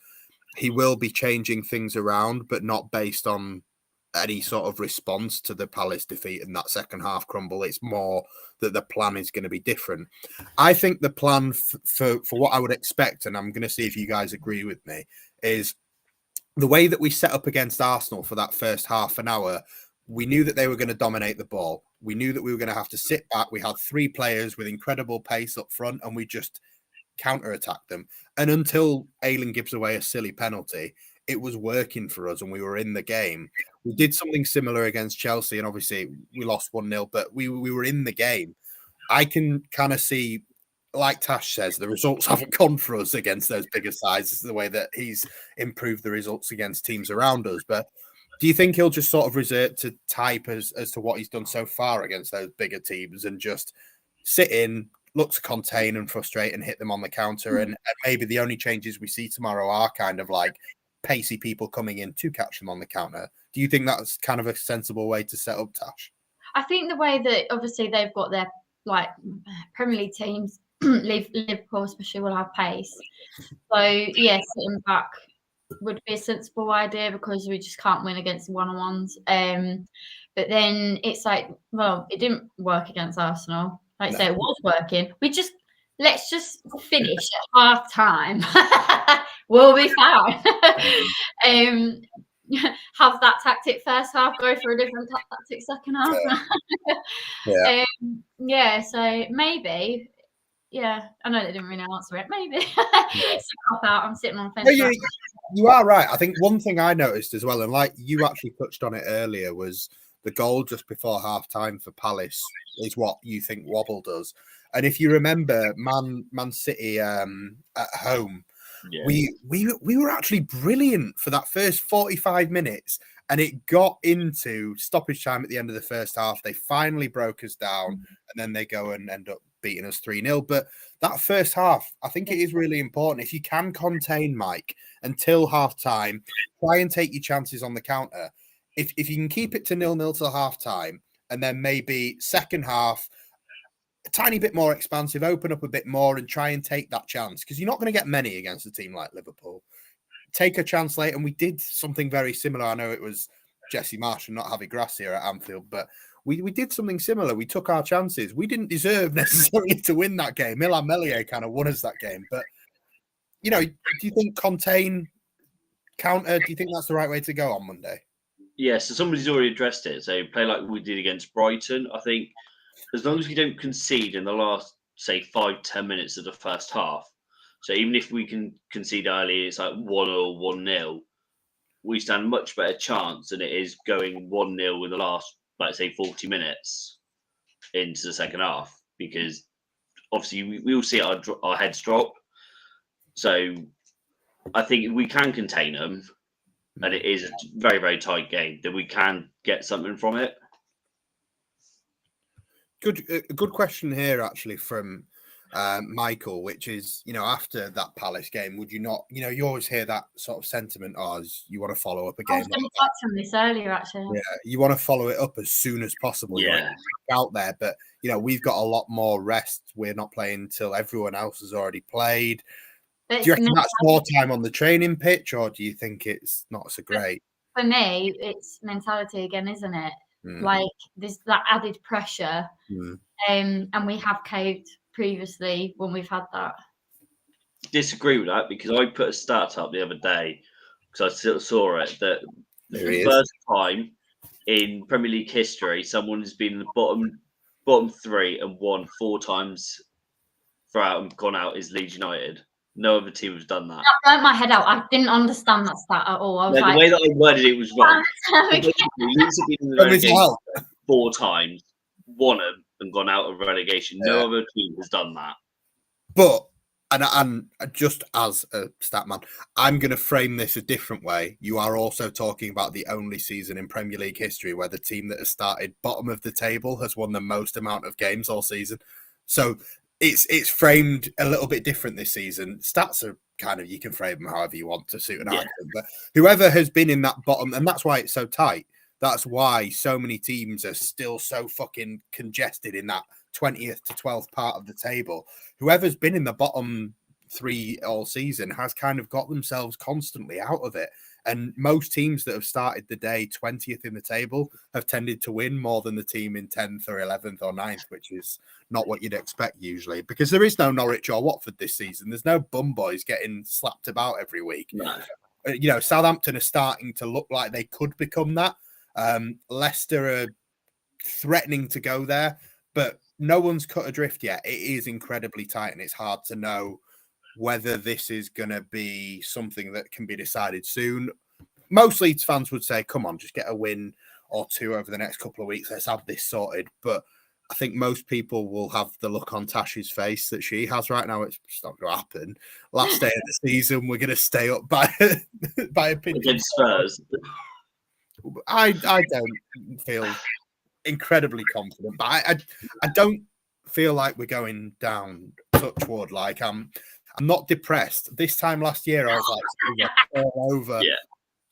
he will be changing things around, but not based on any sort of response to the Palace defeat and that second half crumble. It's more that the plan is going to be different. I think the plan for what I would expect, and I'm going to see if you guys agree with me, is the way that we set up against Arsenal for that first half an hour. We knew that they were going to dominate the ball. We knew that we were going to have to sit back. We had 3 players with incredible pace up front, and we just counter-attacked them. And until Ayling gives away a silly penalty, it was working for us and we were in the game. We did something similar against Chelsea, and obviously we lost 1-0, but we were in the game. I can kind of see, like Tash says, the results haven't gone for us against those bigger sides. This is the way that he's improved the results against teams around us. But do you think he'll just sort of resort to type as to what he's done so far against those bigger teams and just sit in, look to contain and frustrate and hit them on the counter? And maybe the only changes we see tomorrow are kind of like pacey people coming in to catch them on the counter. Do you think that's kind of a sensible way to set up, Tash? I think the way that obviously they've got their, like, Premier League teams, Liverpool especially, will have pace. So yeah, sitting back would be a sensible idea because we just can't win against one-on-ones. But then it's like, well, it didn't work against Arsenal. Like I say, it was working. Let's just finish at half time. We'll be fine. Have that tactic first half, go for a different tactic second half. So maybe Yeah, I know they didn't really answer it. Maybe it's a cop out. I'm sitting on the fence. No, you are right. I think one thing I noticed as well, and like you actually touched on it earlier, was the goal just before half time for Palace is what you think Wobble does. And if you remember Man City at home, we were actually brilliant for that first 45 minutes. And it got into stoppage time at the end of the first half. They finally broke us down, and then they go and end up beating us 3-0. But that first half, I think it is really important. If you can contain Mike until half time, try and take your chances on the counter. If you can keep it to 0-0 till half time, and then maybe second half, a tiny bit more expansive, open up a bit more and try and take that chance, because you're not going to get many against a team like Liverpool. Take a chance late, and we did something very similar. I know it was Jesse Marsh and not Javi Gracia at Anfield, but we did something similar. We took our chances. We didn't deserve necessarily to win that game. Milan Melier kind of won us that game. But, you know, do you think contain, counter, do you think that's the right way to go on Monday? Yeah, so somebody's already addressed it. So play like we did against Brighton. I think as long as we don't concede in the last, say, 5-10 minutes of the first half, so even if we can concede early, it's like 1-0, 1-0, we stand a much better chance than it is going 1-0 in the last, let's say, 40 minutes into the second half, because obviously we will see our heads drop. So I think if we can contain them, and it is a very, very tight game, then we can get something from it. Good question here, actually, from Michael, which is, you know, after that Palace game, would you not, you know, you always hear that sort of sentiment, you want to follow up a game. I was going to touch on this earlier, actually. Yeah, you want to follow it up as soon as possible. Yeah, out there, but you know, we've got a lot more rest. We're not playing until everyone else has already played. Do you reckon that's more time on the training pitch, or do you think it's not so great? For me, it's mentality again, isn't it? Like there's that added pressure, and we have caved previously when we've had that. Disagree with that, because I put a stat up the other day because I still saw it, that the first time in Premier League history someone has been in the bottom three and won 4 times throughout and gone out is Leeds United. No other team has done that. That burnt my head out. I didn't understand that stat at all. I was like, the way that I worded it was wrong. Leeds have been in the relegation 4 times, won them, and gone out of relegation. No other team has done that. But, and just as a stat man, I'm going to frame this a different way. You are also talking about the only season in Premier League history where the team that has started bottom of the table has won the most amount of games all season. So it's framed a little bit different this season. Stats are kind of, you can frame them however you want to suit an argument. But whoever has been in that bottom, and that's why it's so tight. That's why so many teams are still so fucking congested in that 20th to 12th part of the table. Whoever's been in the bottom 3 all season has kind of got themselves constantly out of it. And most teams that have started the day 20th in the table have tended to win more than the team in 10th or 11th or 9th, which is not what you'd expect usually, because there is no Norwich or Watford this season. There's no bum boys getting slapped about every week. No. You know, Southampton are starting to look like they could become that. Leicester are threatening to go there, but no one's cut adrift yet. It is incredibly tight, and it's hard to know whether this is going to be something that can be decided soon. Most Leeds fans would say, come on, just get a win or 2 over the next couple of weeks. Let's have this sorted. But I think most people will have the look on Tash's face that she has right now. It's not going to happen. Last day of the season, we're going to stay up by a pinch. Against Spurs. I don't feel incredibly confident, but I don't feel like we're going down, touch wood. Like I'm not depressed. This time last year, I was like all over. Yeah.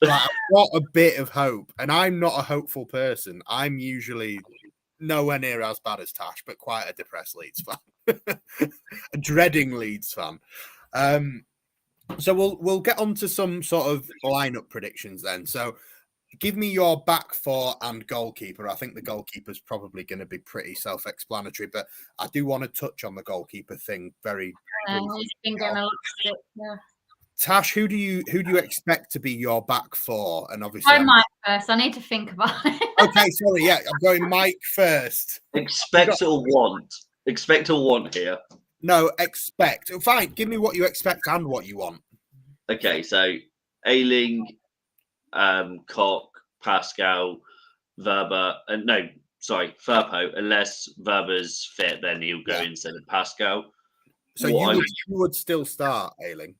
Like, I've got a bit of hope, and I'm not a hopeful person. I'm usually nowhere near as bad as Tash, but quite a depressed Leeds fan, a dreading Leeds fan. So we'll get on to some sort of lineup predictions then. So give me your back 4 and goalkeeper. I think the goalkeeper's probably going to be pretty self-explanatory, but I do want to touch on the goalkeeper thing very briefly. He's been going a lot sick, Tash, who do you expect to be your back 4? And obviously, I'm Mike first. I need to think about it. Okay, sorry. Yeah, I'm going Mike first. Expect or want here. No, expect. Fine, give me what you expect and what you want. Okay, so Ayling, Koch, Pascal, Verba, and no, sorry, Firpo. Unless Verba's fit, then he'll go instead of Pascal. So you would still start Ayling.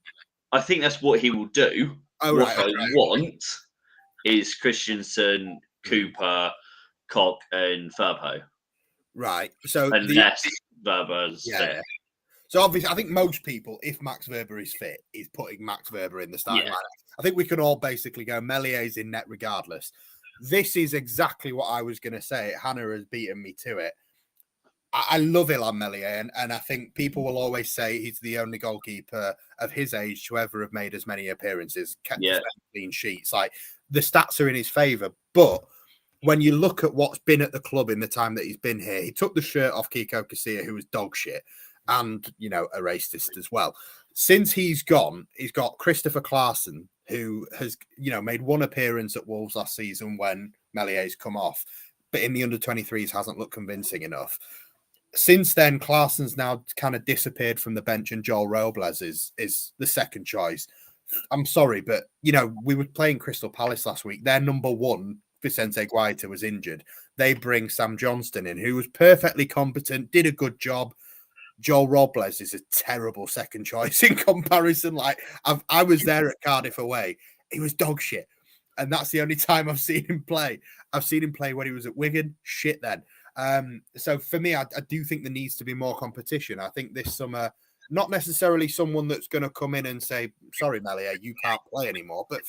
I think that's what he will do. Oh, what right, I want is Christensen, Cooper, Koch, and Firpo. Right. So unless Verba's fit. Yeah. So obviously, I think most people, if Max Verba is fit, is putting Max Verba in the starting lineup. I think we can all basically go Mellier's in net regardless. This is exactly what I was going to say. Hannah has beaten me to it. I love Illan Meslier, and I think people will always say he's the only goalkeeper of his age to ever have made as many appearances, kept clean sheets. Like, the stats are in his favour. But when you look at what's been at the club in the time that he's been here, he took the shirt off Kiko Casilla, who was dog shit, and, you know, a racist as well. Since he's gone, he's got Christopher Clarkson, who has, you know, made one appearance at Wolves last season when Mellier's come off, but in the under-23s hasn't looked convincing enough. Since then, Clarkson's now kind of disappeared from the bench, and Joel Robles is the second choice. I'm sorry, but, you know, we were playing Crystal Palace last week. Their number one, Vicente Guaita, was injured. They bring Sam Johnston in, who was perfectly competent, did a good job. Joel Robles is a terrible second choice in comparison. Like, I was there at Cardiff away. He was dog shit. And that's the only time I've seen him play. I've seen him play when he was at Wigan. Shit then. So for me, I do think there needs to be more competition. I think this summer, not necessarily someone that's going to come in and say, sorry, Meslier, you can't play anymore, but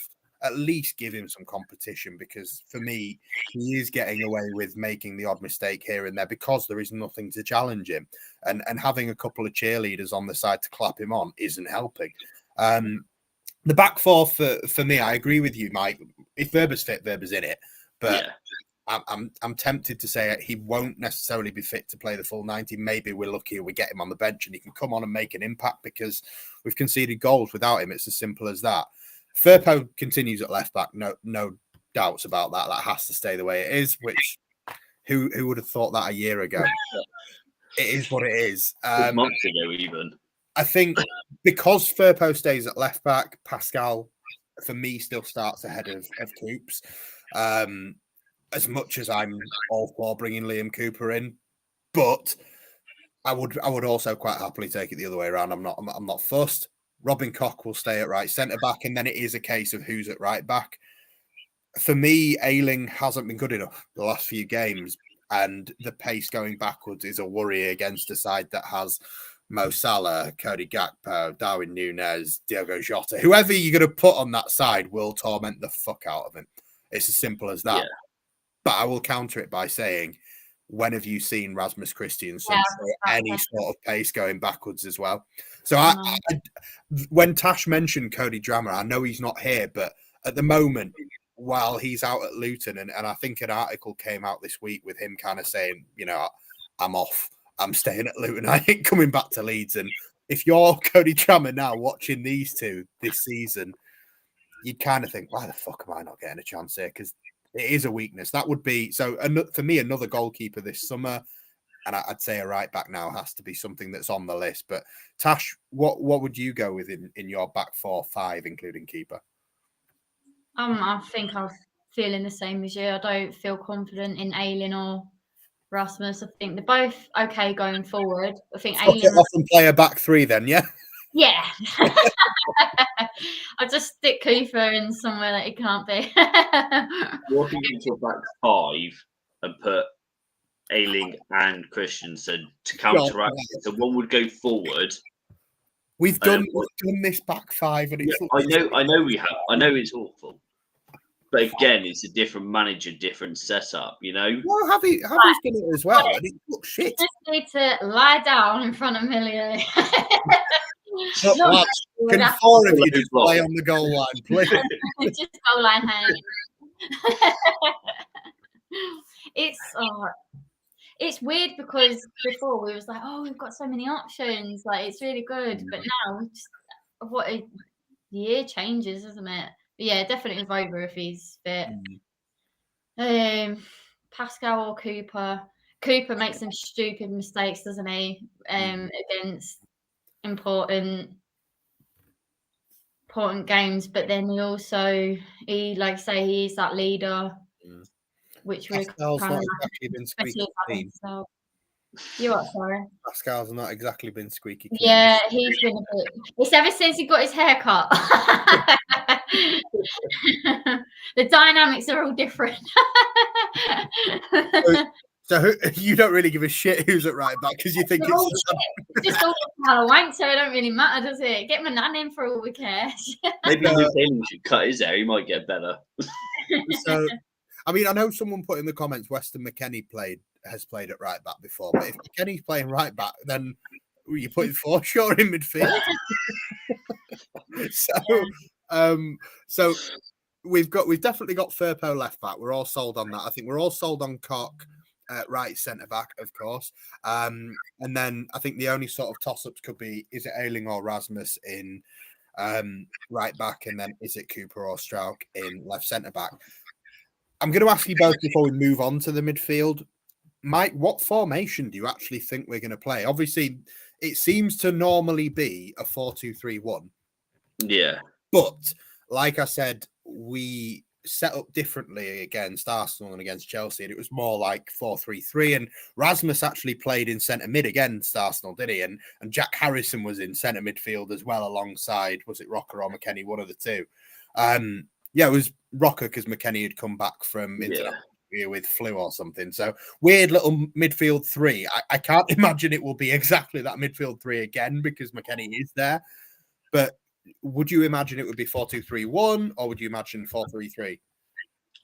at least give him some competition, because for me, he is getting away with making the odd mistake here and there because there is nothing to challenge him. And having a couple of cheerleaders on the side to clap him on isn't helping. The back four for me, I agree with you, Mike. If Verba's fit, Verba's in it. But I'm tempted to say he won't necessarily be fit to play the full 90. Maybe we're lucky we get him on the bench and he can come on and make an impact, because we've conceded goals without him. It's as simple as that. Firpo continues at left back. No doubts about that. That has to stay the way it is. Which who would have thought that a year ago? It is what it is. Months ago, even. I think because Firpo stays at left back, Pascal, for me, still starts ahead of Coops. As much as I'm all for bringing Liam Cooper in, but I would also quite happily take it the other way around. I'm not fussed. Robin Koch will stay at right centre back, and then it is a case of who's at right back. For me, Ayling hasn't been good enough the last few games, and the pace going backwards is a worry against a side that has Mo Salah, Cody Gakpo, Darwin Núñez, Diogo Jota. Whoever you're going to put on that side will torment the fuck out of him. It's as simple as that. Yeah. But I will counter it by saying, when have you seen Rasmus Christiansen show any sort of pace going backwards as well? So when Tash mentioned Cody Drammer, I know he's not here, but at the moment, while he's out at Luton, and I think an article came out this week with him kind of saying, you know, I'm off. I'm staying at Luton. I ain't coming back to Leeds. And if you're Cody Drammer now watching these two this season, you'd kind of think, why the fuck am I not getting a chance here? Because it is a weakness. That would be, so for me, another goalkeeper this summer, and I'd say a right back now has to be something that's on the list. But Tash, what would you go with in your back 4-5, including keeper? I think I'm feeling the same as you. I don't feel confident in Ayling or Rasmus. I think they're both okay going forward. I think Ayling often play a back three then, yeah? Yeah. I'll just stick Cooper in somewhere that he can't be. Walking into a back five and put Ayling and Christensen to counteract it. So one would go forward. We've done this back five, and it's I know we have. I know it's awful. But again, it's a different manager, different setup, you know? Well, Javi's done it as well, and it looks shit. You just need to lie down in front of Meslier. Can four of you just play on the goal line, please? Just goal line hanging. It's weird, because before we was like, oh, we've got so many options, like it's really good. But now, what a year changes, isn't it? But yeah, definitely Vober if he's fit. Pascal or Cooper. Cooper makes some stupid mistakes, doesn't he? Against important games, but then he like say he is that leader, which we're Pascal's kind not of exactly been squeaky clean. You what, sorry? Pascal's not exactly been squeaky clean. Yeah, he's been a bit. It's ever since he got his hair cut. The dynamics are all different. So you don't really give a shit who's at right back because you think it's just all kind of wank, so it don't really matter, does it? Get my nan in for all we care. Maybe Luke Ayling should cut his hair. He might get better. So, I mean, I know someone put in the comments Weston McKennie has played at right back before, but if McKennie's playing right back, then you're putting Forshaw in midfield. So we've definitely got Firpo left back. We're all sold on that. I think we're all sold on Koch right centre back, of course. And then I think the only sort of toss-ups could be, is it Ayling or Rasmus in right back, and then is it Cooper or Strauch in left centre back? I'm going to ask you both before we move on to the midfield. Mike, what formation do you actually think we're going to play? Obviously, it seems to normally be a 4-2-3-1. Yeah. But like I said, we set up differently against Arsenal and against Chelsea, and it was more like 4-3-3. And Rasmus actually played in centre mid against Arsenal, did he? And Jack Harrison was in centre midfield as well, alongside, was it Rocker or McKennie? One of the two. Yeah, it was Rocker because McKennie had come back from international with flu or something. So weird little midfield three. I can't imagine it will be exactly that midfield three again because McKennie is there. But would you imagine it would be 4-2-3-1 or would you imagine 4-3-3?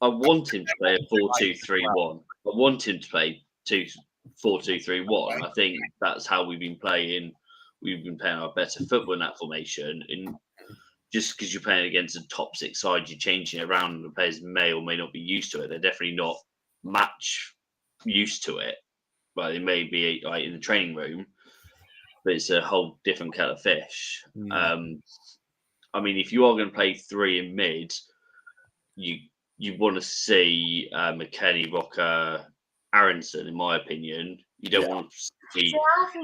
I want him to play a 4-2-3-1. I want him to play 4-2-3-1. I think that's how we've been playing. We've been playing our better football in that formation. And just because you're playing against a top six side, you're changing it around, and the players may or may not be used to it. They're definitely not match used to it. But they may be like in the training room, but it's a whole different kettle of fish. I mean, if you are going to play three in mid, you want to see McKennie, Rocker, Aronson, in my opinion. You don't want to see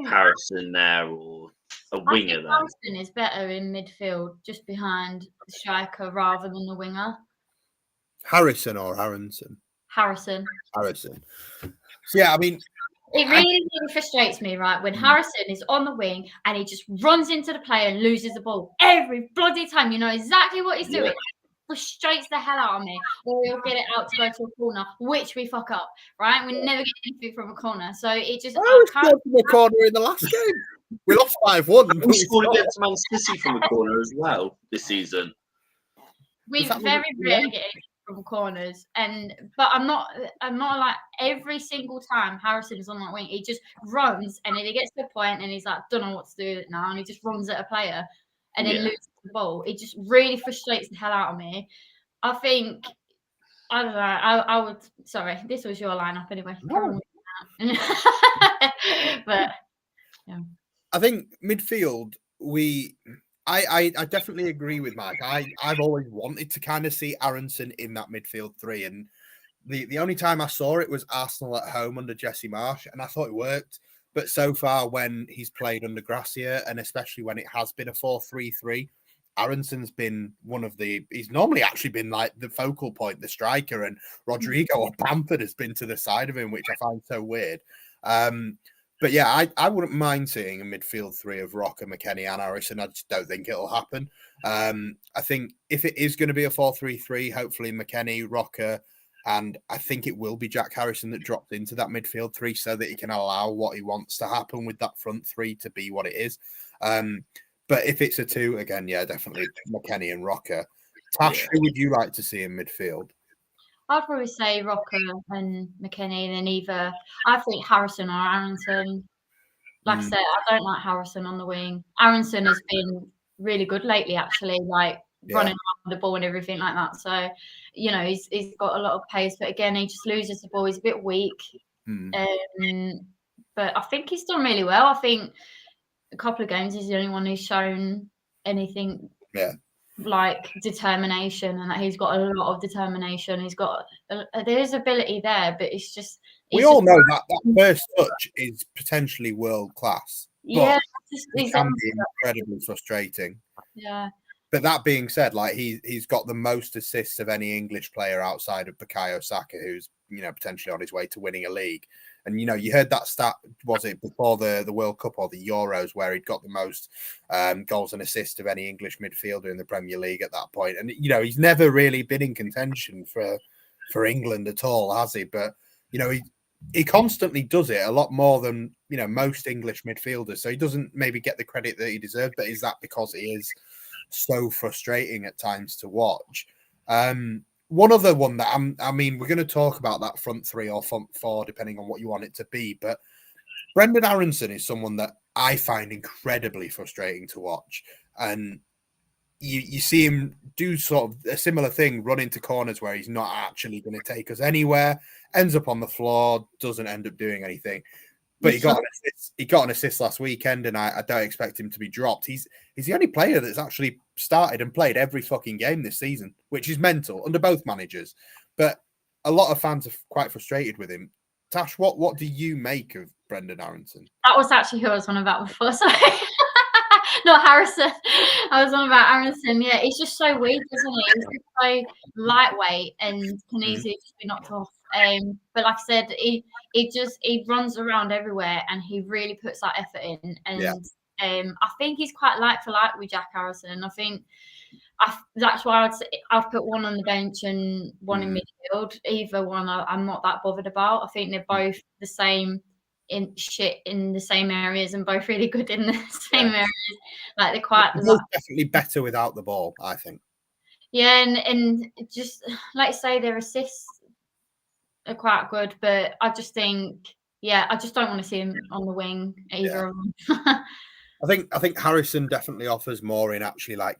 Harrison there or a winger there. Harrison is better in midfield, just behind the striker rather than the winger. Harrison or Aronson? Harrison. So, yeah, I mean, it really frustrates me, right, when Harrison is on the wing and he just runs into the player and loses the ball every bloody time. You know exactly what he's doing. It frustrates the hell out of me. Or he'll get it out to go to a corner, which we fuck up, right? We never get anything from a corner. So it just... I scored from a corner in the last game. We lost 5-1. We scored against Man City from a corner as well this season. We very rarely get anything from corners, but I'm not like every single time Harrison is on that wing, he just runs and then he gets to a point and he's like, don't know what to do now, and he just runs at a player and then loses the ball. It just really frustrates the hell out of me. I think, I don't know, I would, sorry, this was your lineup anyway. No. But yeah, I think midfield, I definitely agree with Mike. I've always wanted to kind of see Aronson in that midfield three. And the only time I saw it was Arsenal at home under Jesse Marsch, and I thought it worked. But so far, when he's played under Gracia, and especially when it has been a 4-3-3, Aronson's been he's normally actually been like the focal point, the striker, and Rodrigo or Bamford has been to the side of him, which I find so weird. But yeah, I wouldn't mind seeing a midfield three of Rocker, McKennie and Harrison. I just don't think it'll happen. I think if it is going to be a 4-3-3, hopefully McKennie, Rocker, and I think it will be Jack Harrison that dropped into that midfield three so that he can allow what he wants to happen with that front three to be what it is. But if it's a two, again, yeah, definitely McKennie and Rocker. Tash, who would you like to see in midfield? I'd probably say Rocker and McKennie, and then either I think Harrison or Aronson. Like I said, I don't like Harrison on the wing. Aronson has been really good lately, actually, like running around the ball and everything like that. So, you know, he's got a lot of pace, but again, he just loses the ball. He's a bit weak. But I think he's done really well. I think a couple of games he's the only one who's shown anything. Like determination, and that he's got a lot of determination. He's got there's ability there, but it's just we all know that first touch is potentially world class. Yeah, it can be incredibly frustrating. Yeah. But that being said, like he's got the most assists of any English player outside of Bukayo Saka, who's potentially on his way to winning a league. And you heard that stat, was it before the World Cup or the Euros, where he'd got the most goals and assists of any English midfielder in the Premier League at that point. And he's never really been in contention for England at all, has he? But he constantly does it a lot more than most English midfielders. So he doesn't maybe get the credit that he deserves. But is that because he is so frustrating at times to watch? One other one that we're going to talk about that front three or front four, depending on what you want it to be. But Brendan Aronson is someone that I find incredibly frustrating to watch. And you see him do sort of a similar thing, run into corners where he's not actually going to take us anywhere, ends up on the floor, doesn't end up doing anything. But he got an assist last weekend, and I don't expect him to be dropped. He's the only player that's actually started and played every fucking game this season, which is mental under both managers. But a lot of fans are quite frustrated with him. Tash, what do you make of Brendan Aronson? That was actually who I was on about before. Sorry. Not Harrison. I was on about Aronson. Yeah, he's just so weak, isn't he? He's just so lightweight and can easily just be knocked off. But like I said, he runs around everywhere and he really puts that effort in. And I think he's quite like for like with Jack Harrison. I think that's why I'd put one on the bench and one in midfield. Either one I'm not that bothered about. I think they're both the same in the same areas and both really good in the same areas. Like they're quite definitely better without the ball, I think. Yeah, and just like I say, their assists are quite good, but I just think, I just don't want to see him on the wing either of them. I think Harrison definitely offers more in actually like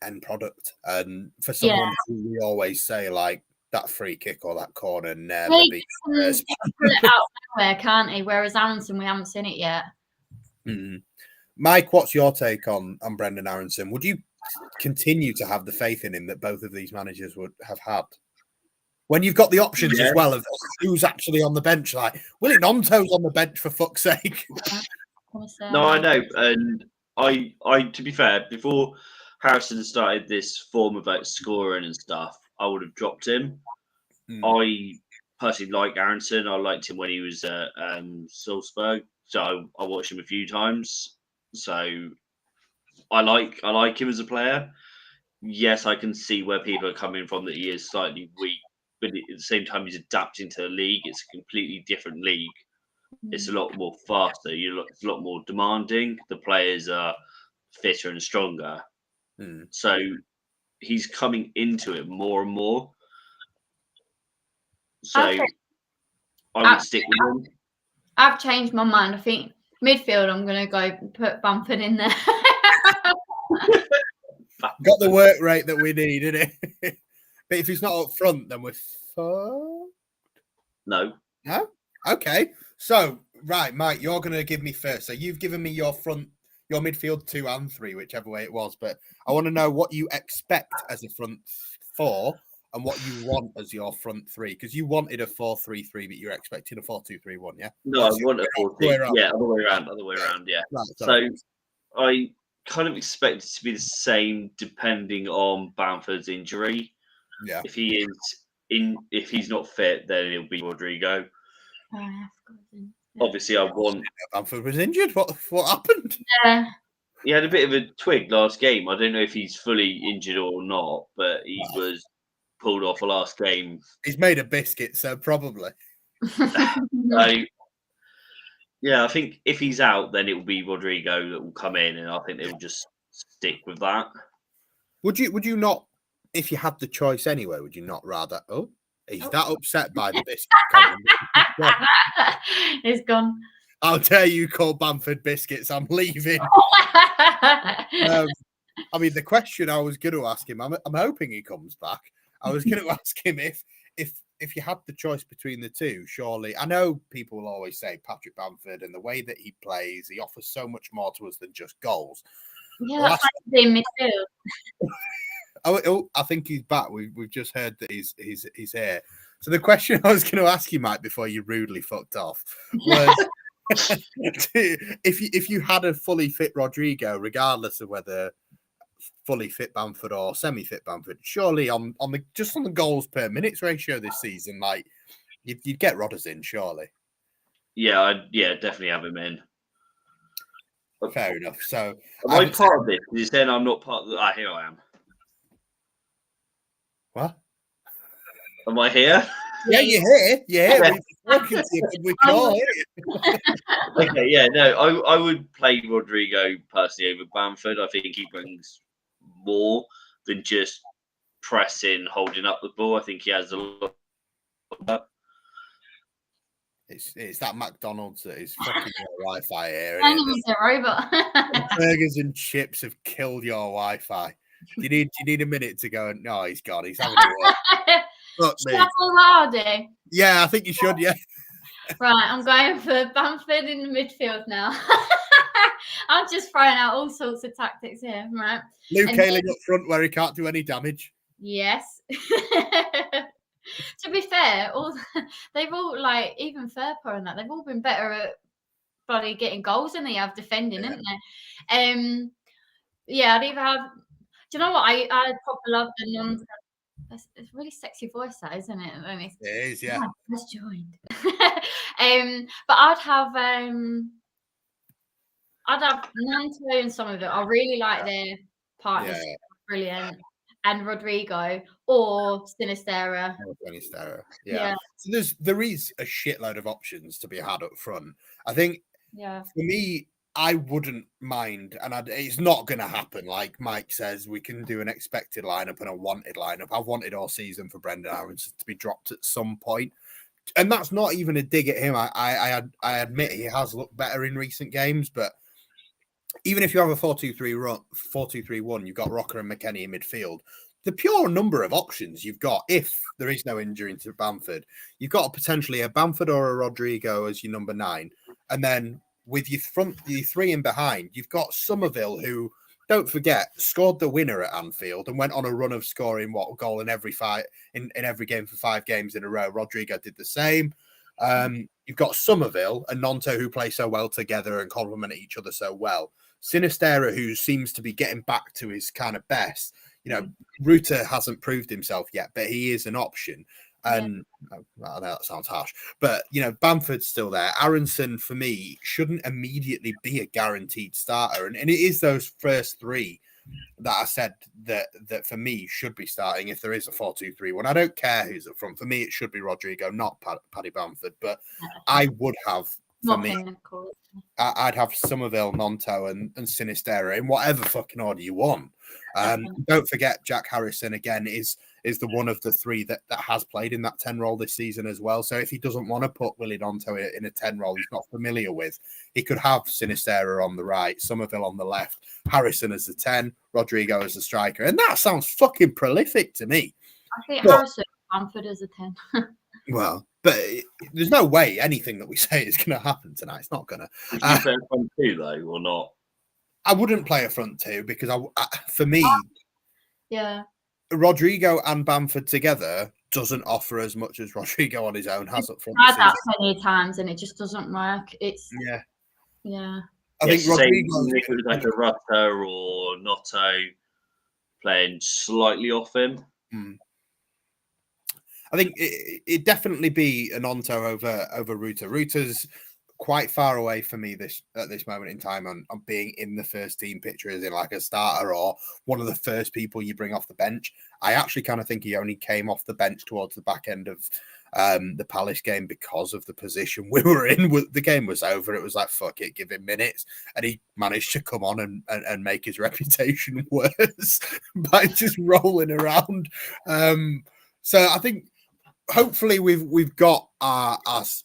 end product, and for someone who we always say like that free kick or that corner never beats put it out nowhere, can't he? Whereas Aronson, we haven't seen it yet. Mike, what's your take on Brendan Aronson? Would you continue to have the faith in him that both of these managers would have had? When you've got the options as well of who's actually on the bench, like Willie Gnonto's on the bench for fuck's sake. No, I know, and I to be fair, before Harrison started this form of like scoring and stuff, I would have dropped him. I personally like Aronson. I liked him when he was at Salzburg, so I watched him a few times. So I like him as a player. Yes, I can see where people are coming from that he is slightly weak, but at the same time he's adapting to the league. It's a completely different league. It's a lot more faster. It's a lot more demanding. The players are fitter and stronger. So he's coming into it more and more. So I would stick with him. I've changed my mind. I think midfield, I'm going to go put Bamford in there. Got the work rate that we need, isn't it? But if he's not up front, then we're fucked. No. No? Okay. So, right, Mike, you're going to give me first. So you've given me your midfield 2 and 3, whichever way it was. But I want to know what you expect as a front 4 and what you want as your front 3. Because you wanted a 4-3-3, but you're expecting a 4-2-3-1, yeah? No, I want a 4-2. Yeah, other way around, yeah. Right, so I kind of expect it to be the same depending on Bamford's injury. Yeah. If he's not fit, then it'll be Rodrigo. Obviously, I want. Bamford was injured. What happened? Yeah. He had a bit of a twig last game. I don't know if he's fully injured or not, but he was pulled off the last game. He's made a biscuit, so probably. Yeah, I think if he's out, then it will be Rodrigo that will come in, and I think they will just stick with that. Would you not, if you had the choice anyway, would you not rather? Oh, he's that upset by the biscuit. He's gone. How dare you call Bamford biscuits? I'm leaving. I mean, the question I was going to ask him, I'm hoping he comes back. I was going to ask him if you had the choice between the two, surely. I know people will always say Patrick Bamford and the way that he plays, he offers so much more to us than just goals. Yeah, that's like in midfield. Oh, I think he's back. We've just heard that he's here. So the question I was going to ask you, Mike, before you rudely fucked off, was if you had a fully fit Rodrigo, regardless of whether fully fit Bamford or semi-fit Bamford, surely on the goals per minutes ratio this season, like you'd get Rodders in, surely. Yeah, I'd definitely have him in. Fair enough. So am I part of this? Because you're saying I'm not part of the... here I am. What? Am I here? Yeah, you're here. Yeah, we're talking to you. We can all hear you. Okay, yeah, no, I would play Rodrigo personally over Bamford. I think he brings more than just pressing, holding up the ball. I think he has a lot of that. It's that McDonald's that is fucking your Wi-Fi here. I think he's a robot. Burgers and chips have killed your Wi-Fi. Do you need a minute to go? No, he's gone. He's having a walk. Should I go Lardy? Yeah, I think you should. Yeah. Right, I'm going for Bamford in the midfield now. I'm just throwing out all sorts of tactics here, right? Luke Ayling up front where he can't do any damage. Yes. To be fair, they've all, like, even Firpo and that, they've all been better at bloody getting goals than they have defending, haven't they? Yeah, I'd either have. Do you know what? I probably love the non. It's a really sexy voice, that, isn't it? It is, yeah. Just joined. But I'd have Nanto and some of it. I really like their partnership. Yeah. Brilliant. And Rodrigo or Sinistera. Yeah. So there is a shitload of options to be had up front. I think for me, I wouldn't mind, and it's not going to happen. Like Mike says, we can do an expected lineup and a wanted lineup. I've wanted all season for Brendan Aronson to be dropped at some point. And that's not even a dig at him. I admit he has looked better in recent games, but even if you have a 4-2-3-1, you've got Rocker and McKennie in midfield. The pure number of options you've got, if there is no injury to Bamford, you've got potentially a Bamford or a Rodrigo as your number 9. And then with your three in behind, you've got Somerville, who, don't forget, scored the winner at Anfield and went on a run of scoring a goal in every every game for 5 games in a row. Rodrigo did the same. You've got Somerville and Nanto, who play so well together and complement each other so well. Sinistera, who seems to be getting back to his kind of best. You know, Ruta hasn't proved himself yet, but he is an option. And I know that sounds harsh, but you know, Bamford's still there. Aronson, for me, shouldn't immediately be a guaranteed starter, and it is those first 3 that I said that for me should be starting if there is a 4-2-3-1. I don't care who's up front. For me, it should be Rodrigo, not Paddy Bamford. But I would have, for me, I'd have Somerville, Nanto, and Sinistera in whatever fucking order you want. Don't forget, Jack Harrison again is the one of the 3 that has played in that 10 role this season as well. So if he doesn't want to put Willie Nanto in a 10 role he's not familiar with, he could have Sinistera on the right, Somerville on the left, Harrison as the 10, Rodrigo as the striker. And that sounds fucking prolific to me. I think Harrison Bamford as a 10. Well, but there's no way anything that we say is going to happen tonight. It's not going to. Would you play a front 2 though, or not? I wouldn't play a front 2 because for me, Rodrigo and Bamford together doesn't offer as much as Rodrigo on his own has up front. I've tried that plenty of times and it just doesn't work. It's I think Rodrigo, if it was like a Rutter or Notto playing slightly off him. I think it'd definitely be an Nanto over Ruta. Ruta's quite far away for me at this moment in time on being in the first team picture as in like a starter or one of the first people you bring off the bench. I actually kind of think he only came off the bench towards the back end of the Palace game because of the position we were in. The game was over. It was like, fuck it, give him minutes. And he managed to come on and make his reputation worse by just rolling around. So I think hopefully we've got our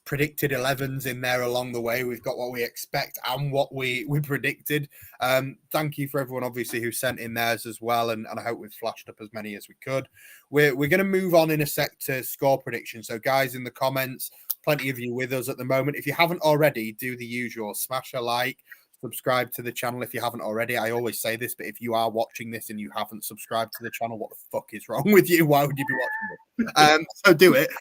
predicted 11s in there along the way. We've got what we expect and what we predicted. Thank you for everyone, obviously, who sent in theirs as well. And I hope we've flashed up as many as we could. We're going to move on in a sec to score prediction. So guys, in the comments, plenty of you with us at the moment. If you haven't already, do the usual. Smash a like. Subscribe to the channel if you haven't already. I always say this, but if you are watching this and you haven't subscribed to the channel, what the fuck is wrong with you? Why would you be watching this? So do it.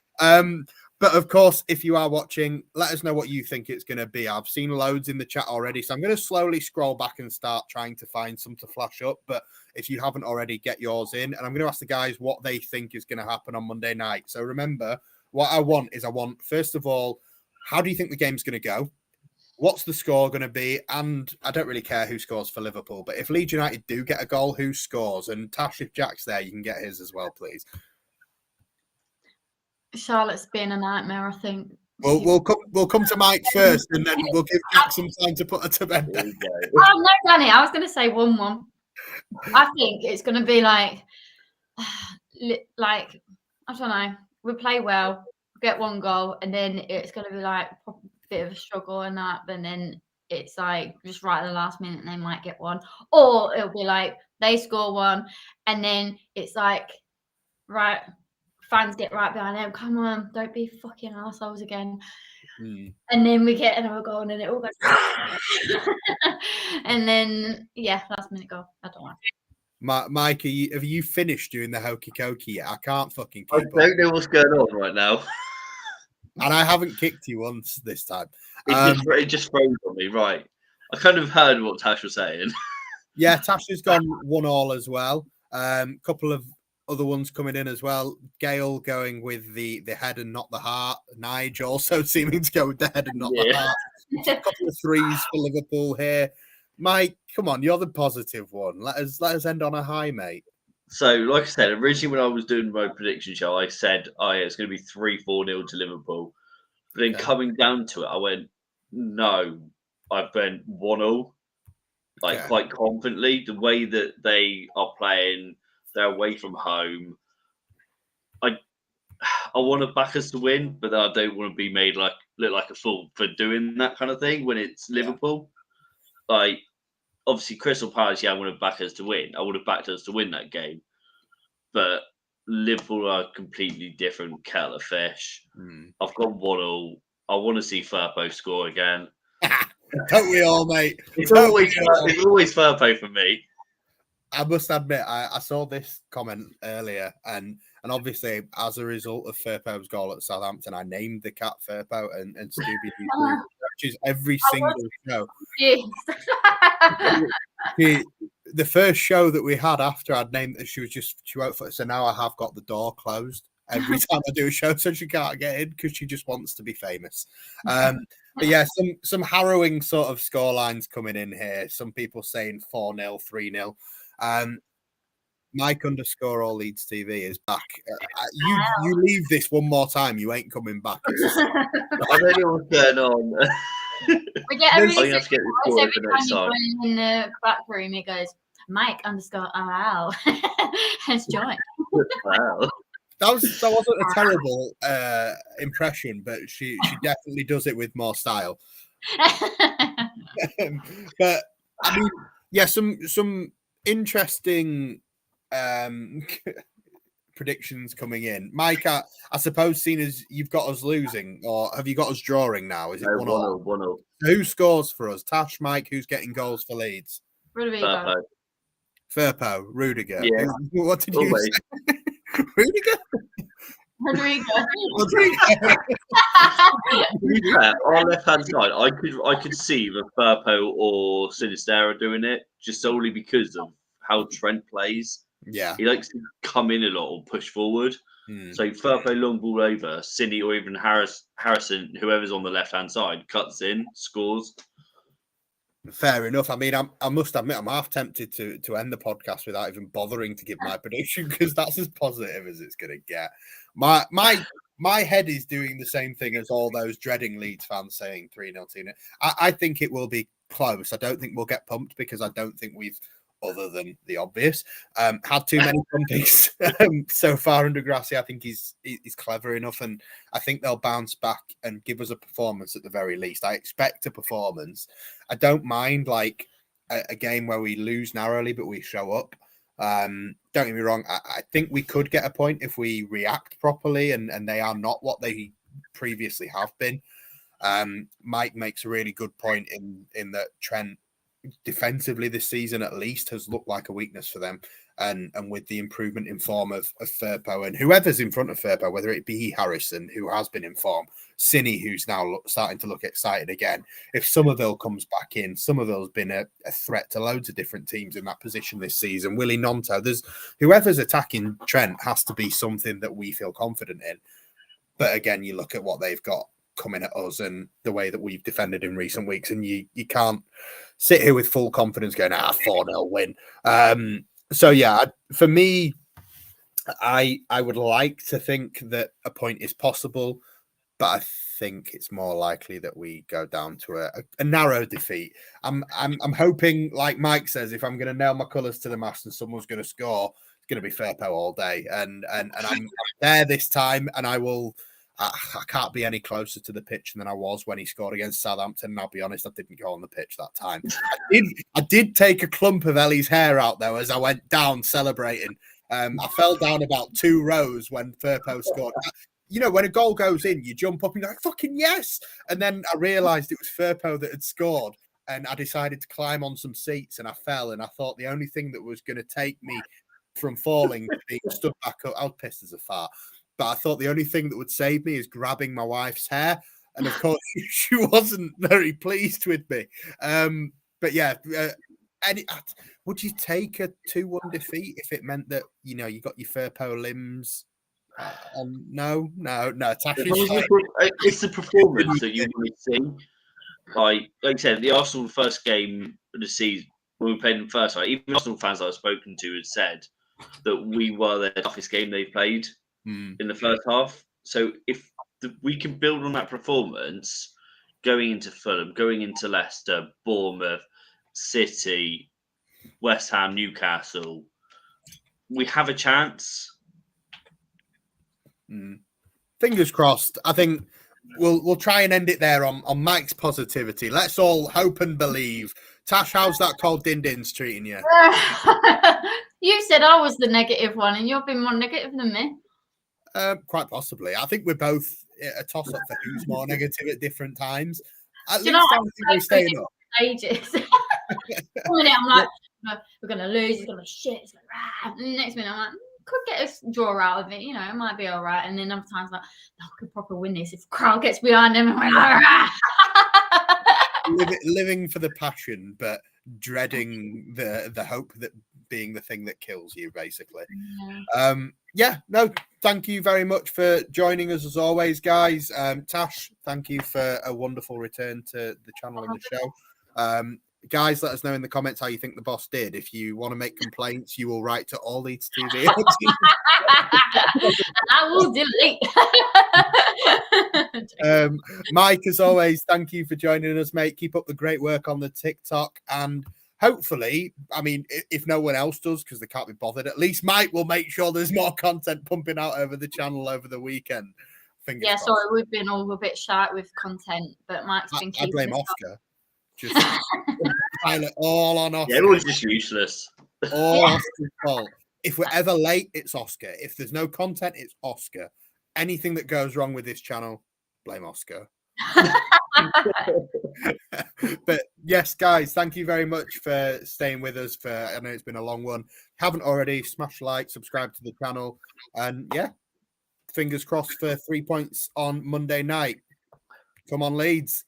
But of course, if you are watching, let us know what you think it's going to be. I've seen loads in the chat already, so I'm going to slowly scroll back and start trying to find some to flash up. But if you haven't already, get yours in. And I'm going to ask the guys what they think is going to happen on Monday night. So remember, what I want, first of all, how do you think the game's going to go? What's the score going to be? And I don't really care who scores for Liverpool, but if Leeds United do get a goal, who scores? And Tash, if Jack's there, you can get his as well, please. Charlotte's being a nightmare, I think. We'll come to Mike first, and then we'll give Jack some time to put her to bed. Oh no, Danny! I was going to say 1-1. I think it's going to be like I don't know. We play well, get one goal, and then it's going to be like a bit of a struggle and that. And then it's like just right at the last minute, they might get one, or it'll be like they score one, and then it's like right. Fans get right behind them. Come on, don't be fucking assholes again. And then we get another goal, and then it all goes. And then last minute goal. I don't know. Mike, have you finished doing the hokey cokey yet? I can't fucking keep I don't know what's going on right now. And I haven't kicked you once this time. It just froze on me. Right, I kind of heard what Tash was saying. Yeah, Tash has gone 1-1 as well. Couple of other ones coming in as well. Gail going with the head and not the heart. Nige also seeming to go with the head and not the heart. A couple of threes for Liverpool here. Mike, come on, you're the positive one. Let us end on a high, mate. So, like I said, originally when I was doing my prediction show, I said, it's going to be 3-4-0 to Liverpool. But then coming down to it, I went, no, I went 1-0. Quite confidently. The way that they are playing, they're away from home. I want to back us to win, but I don't want to be made look like a fool for doing that kind of thing when it's Liverpool. Obviously, Crystal Palace, I want to back us to win. I would have backed us to win that game. But Liverpool are a completely different kettle of fish. I've got 1-0. I want to see Firpo score again. Don't we all, mate? It's always Firpo for me. I must admit, I saw this comment earlier, and obviously, as a result of Firpo's goal at Southampton, I named the cat Firpo and Scooby-Doo, which is every single show. The first show that we had after I'd named that she wrote for it, so now I have got the door closed every time I do a show, so she can't get in because she just wants to be famous. But yeah, some harrowing sort of scorelines coming in here. Some people saying 4-0, 3-0. Mike _ all Leeds TV is back. You leave this one more time, you ain't coming back. I don't know what's going on. We get everything. Have to get this forward for next time. In the back room, it goes Mike _ has joined. Wow. That wasn't a terrible impression, but she definitely does it with more style. But I mean, yeah, some interesting predictions coming in. Mike, I suppose, seeing as you've got us losing, or have you got us drawing now? Is it 1-0? 1-0. Who scores for us? Tash, Mike, who's getting goals for Leeds? Firpo, Rudiger. Yeah. What did you say? Rudiger? Rodrigo. On left hand side, I could see the Firpo or Sinistera doing it just solely because of how Trent plays. Yeah, he likes to come in a lot or push forward. So Firpo long ball over, Cini or even Harrison, whoever's on the left hand side, cuts in, scores. Fair enough. I mean, I must admit, I'm half tempted to end the podcast without even bothering to give my prediction because that's as positive as it's going to get. My head is doing the same thing as all those dreading Leeds fans saying 3-0. I think it will be close. I don't think we'll get pumped because I don't think we've, other than the obvious, had too many pumpings so far under Grassi. I think he's clever enough, and I think they'll bounce back and give us a performance at the very least. I expect a performance. I don't mind like a game where we lose narrowly, but we show up. Don't get me wrong. I think we could get a point if we react properly, and they are not what they previously have been. Mike makes a really good point in that Trent defensively this season at least has looked like a weakness for them. and with the improvement in form of Firpo and whoever's in front of Firpo, whether it be Harrison, who has been in form, Cini, who's now starting to look excited again. If Somerville comes back in, Somerville's been a threat to loads of different teams in that position this season. Willie Nonto, there's whoever's attacking Trent has to be something that we feel confident in. But again, you look at what they've got coming at us and the way that we've defended in recent weeks, and you can't sit here with full confidence going, 4-0 win. So yeah, for me, I would like to think that a point is possible, but I think it's more likely that we go down to a narrow defeat. I'm hoping, like Mike says, if I'm going to nail my colours to the mast and someone's going to score, it's going to be Firpo all day, and I'm there this time, and I will. I can't be any closer to the pitch than I was when he scored against Southampton. And I'll be honest, I didn't go on the pitch that time. I did take a clump of Ellie's hair out, though, as I went down celebrating. I fell down about 2 rows when Firpo scored. You know, when a goal goes in, you jump up and you're like, fucking yes! And then I realised it was Firpo that had scored, and I decided to climb on some seats, and I fell, and I thought the only thing that was going to take me from falling to being stood back up, I was pissed as a fart. But I thought the only thing that would save me is grabbing my wife's hair. And of course, she wasn't very pleased with me. But yeah, would you take a 2-1 defeat if it meant that, you know, you got your Firpo limbs? No. It's the performance that you want to see. Like I said, the Arsenal first game of the season, when we played them first, like, even Arsenal fans that I've spoken to had said that we were the toughest game they've played in the first half. So if we can build on that performance going into Fulham, going into Leicester, Bournemouth, City, West Ham, Newcastle, we have a chance. Fingers crossed. I think we'll try and end it there on Mike's positivity. Let's all hope and believe. Tash, how's that cold din-dins treating you? You said I was the negative one, and you've been more negative than me. Quite possibly. I think we're both a toss-up for who's more negative at different times. At least I think we're staying up. Ages. One minute I'm like, no, we're going to lose, it's going to be shit, it's going to rah. And the next minute I'm like, could get a draw out of it, you know, it might be all right. And then other times like, no, I could proper win this if the crowd gets behind them and we're like, living for the passion, but dreading the hope that being the thing that kills you, basically. Thank you very much for joining us as always, guys. Tash, thank you for a wonderful return to the channel and the show. Guys, let us know in the comments how you think the boss did. If you want to make complaints, you will write to All Leeds TV. I will delete. Mike, as always, thank you for joining us, mate. Keep up the great work on the TikTok, and hopefully, I mean, if no one else does, because they can't be bothered, at least Mike will make sure there's more content pumping out over the channel over the weekend. Fingers crossed. Sorry, we've been all a bit shy with content, but Mike's been keeping I blame Oscar. Just pile it all on Oscar. Yeah, everyone's just useless. All Oscar's fault. If we're ever late, it's Oscar. If there's no content, it's Oscar. Anything that goes wrong with this channel, blame Oscar. But yes, guys, thank you very much for staying with us. I know it's been a long one. Haven't already, smash like, subscribe to the channel, and yeah, fingers crossed for 3 points on Monday night. Come on, Leeds.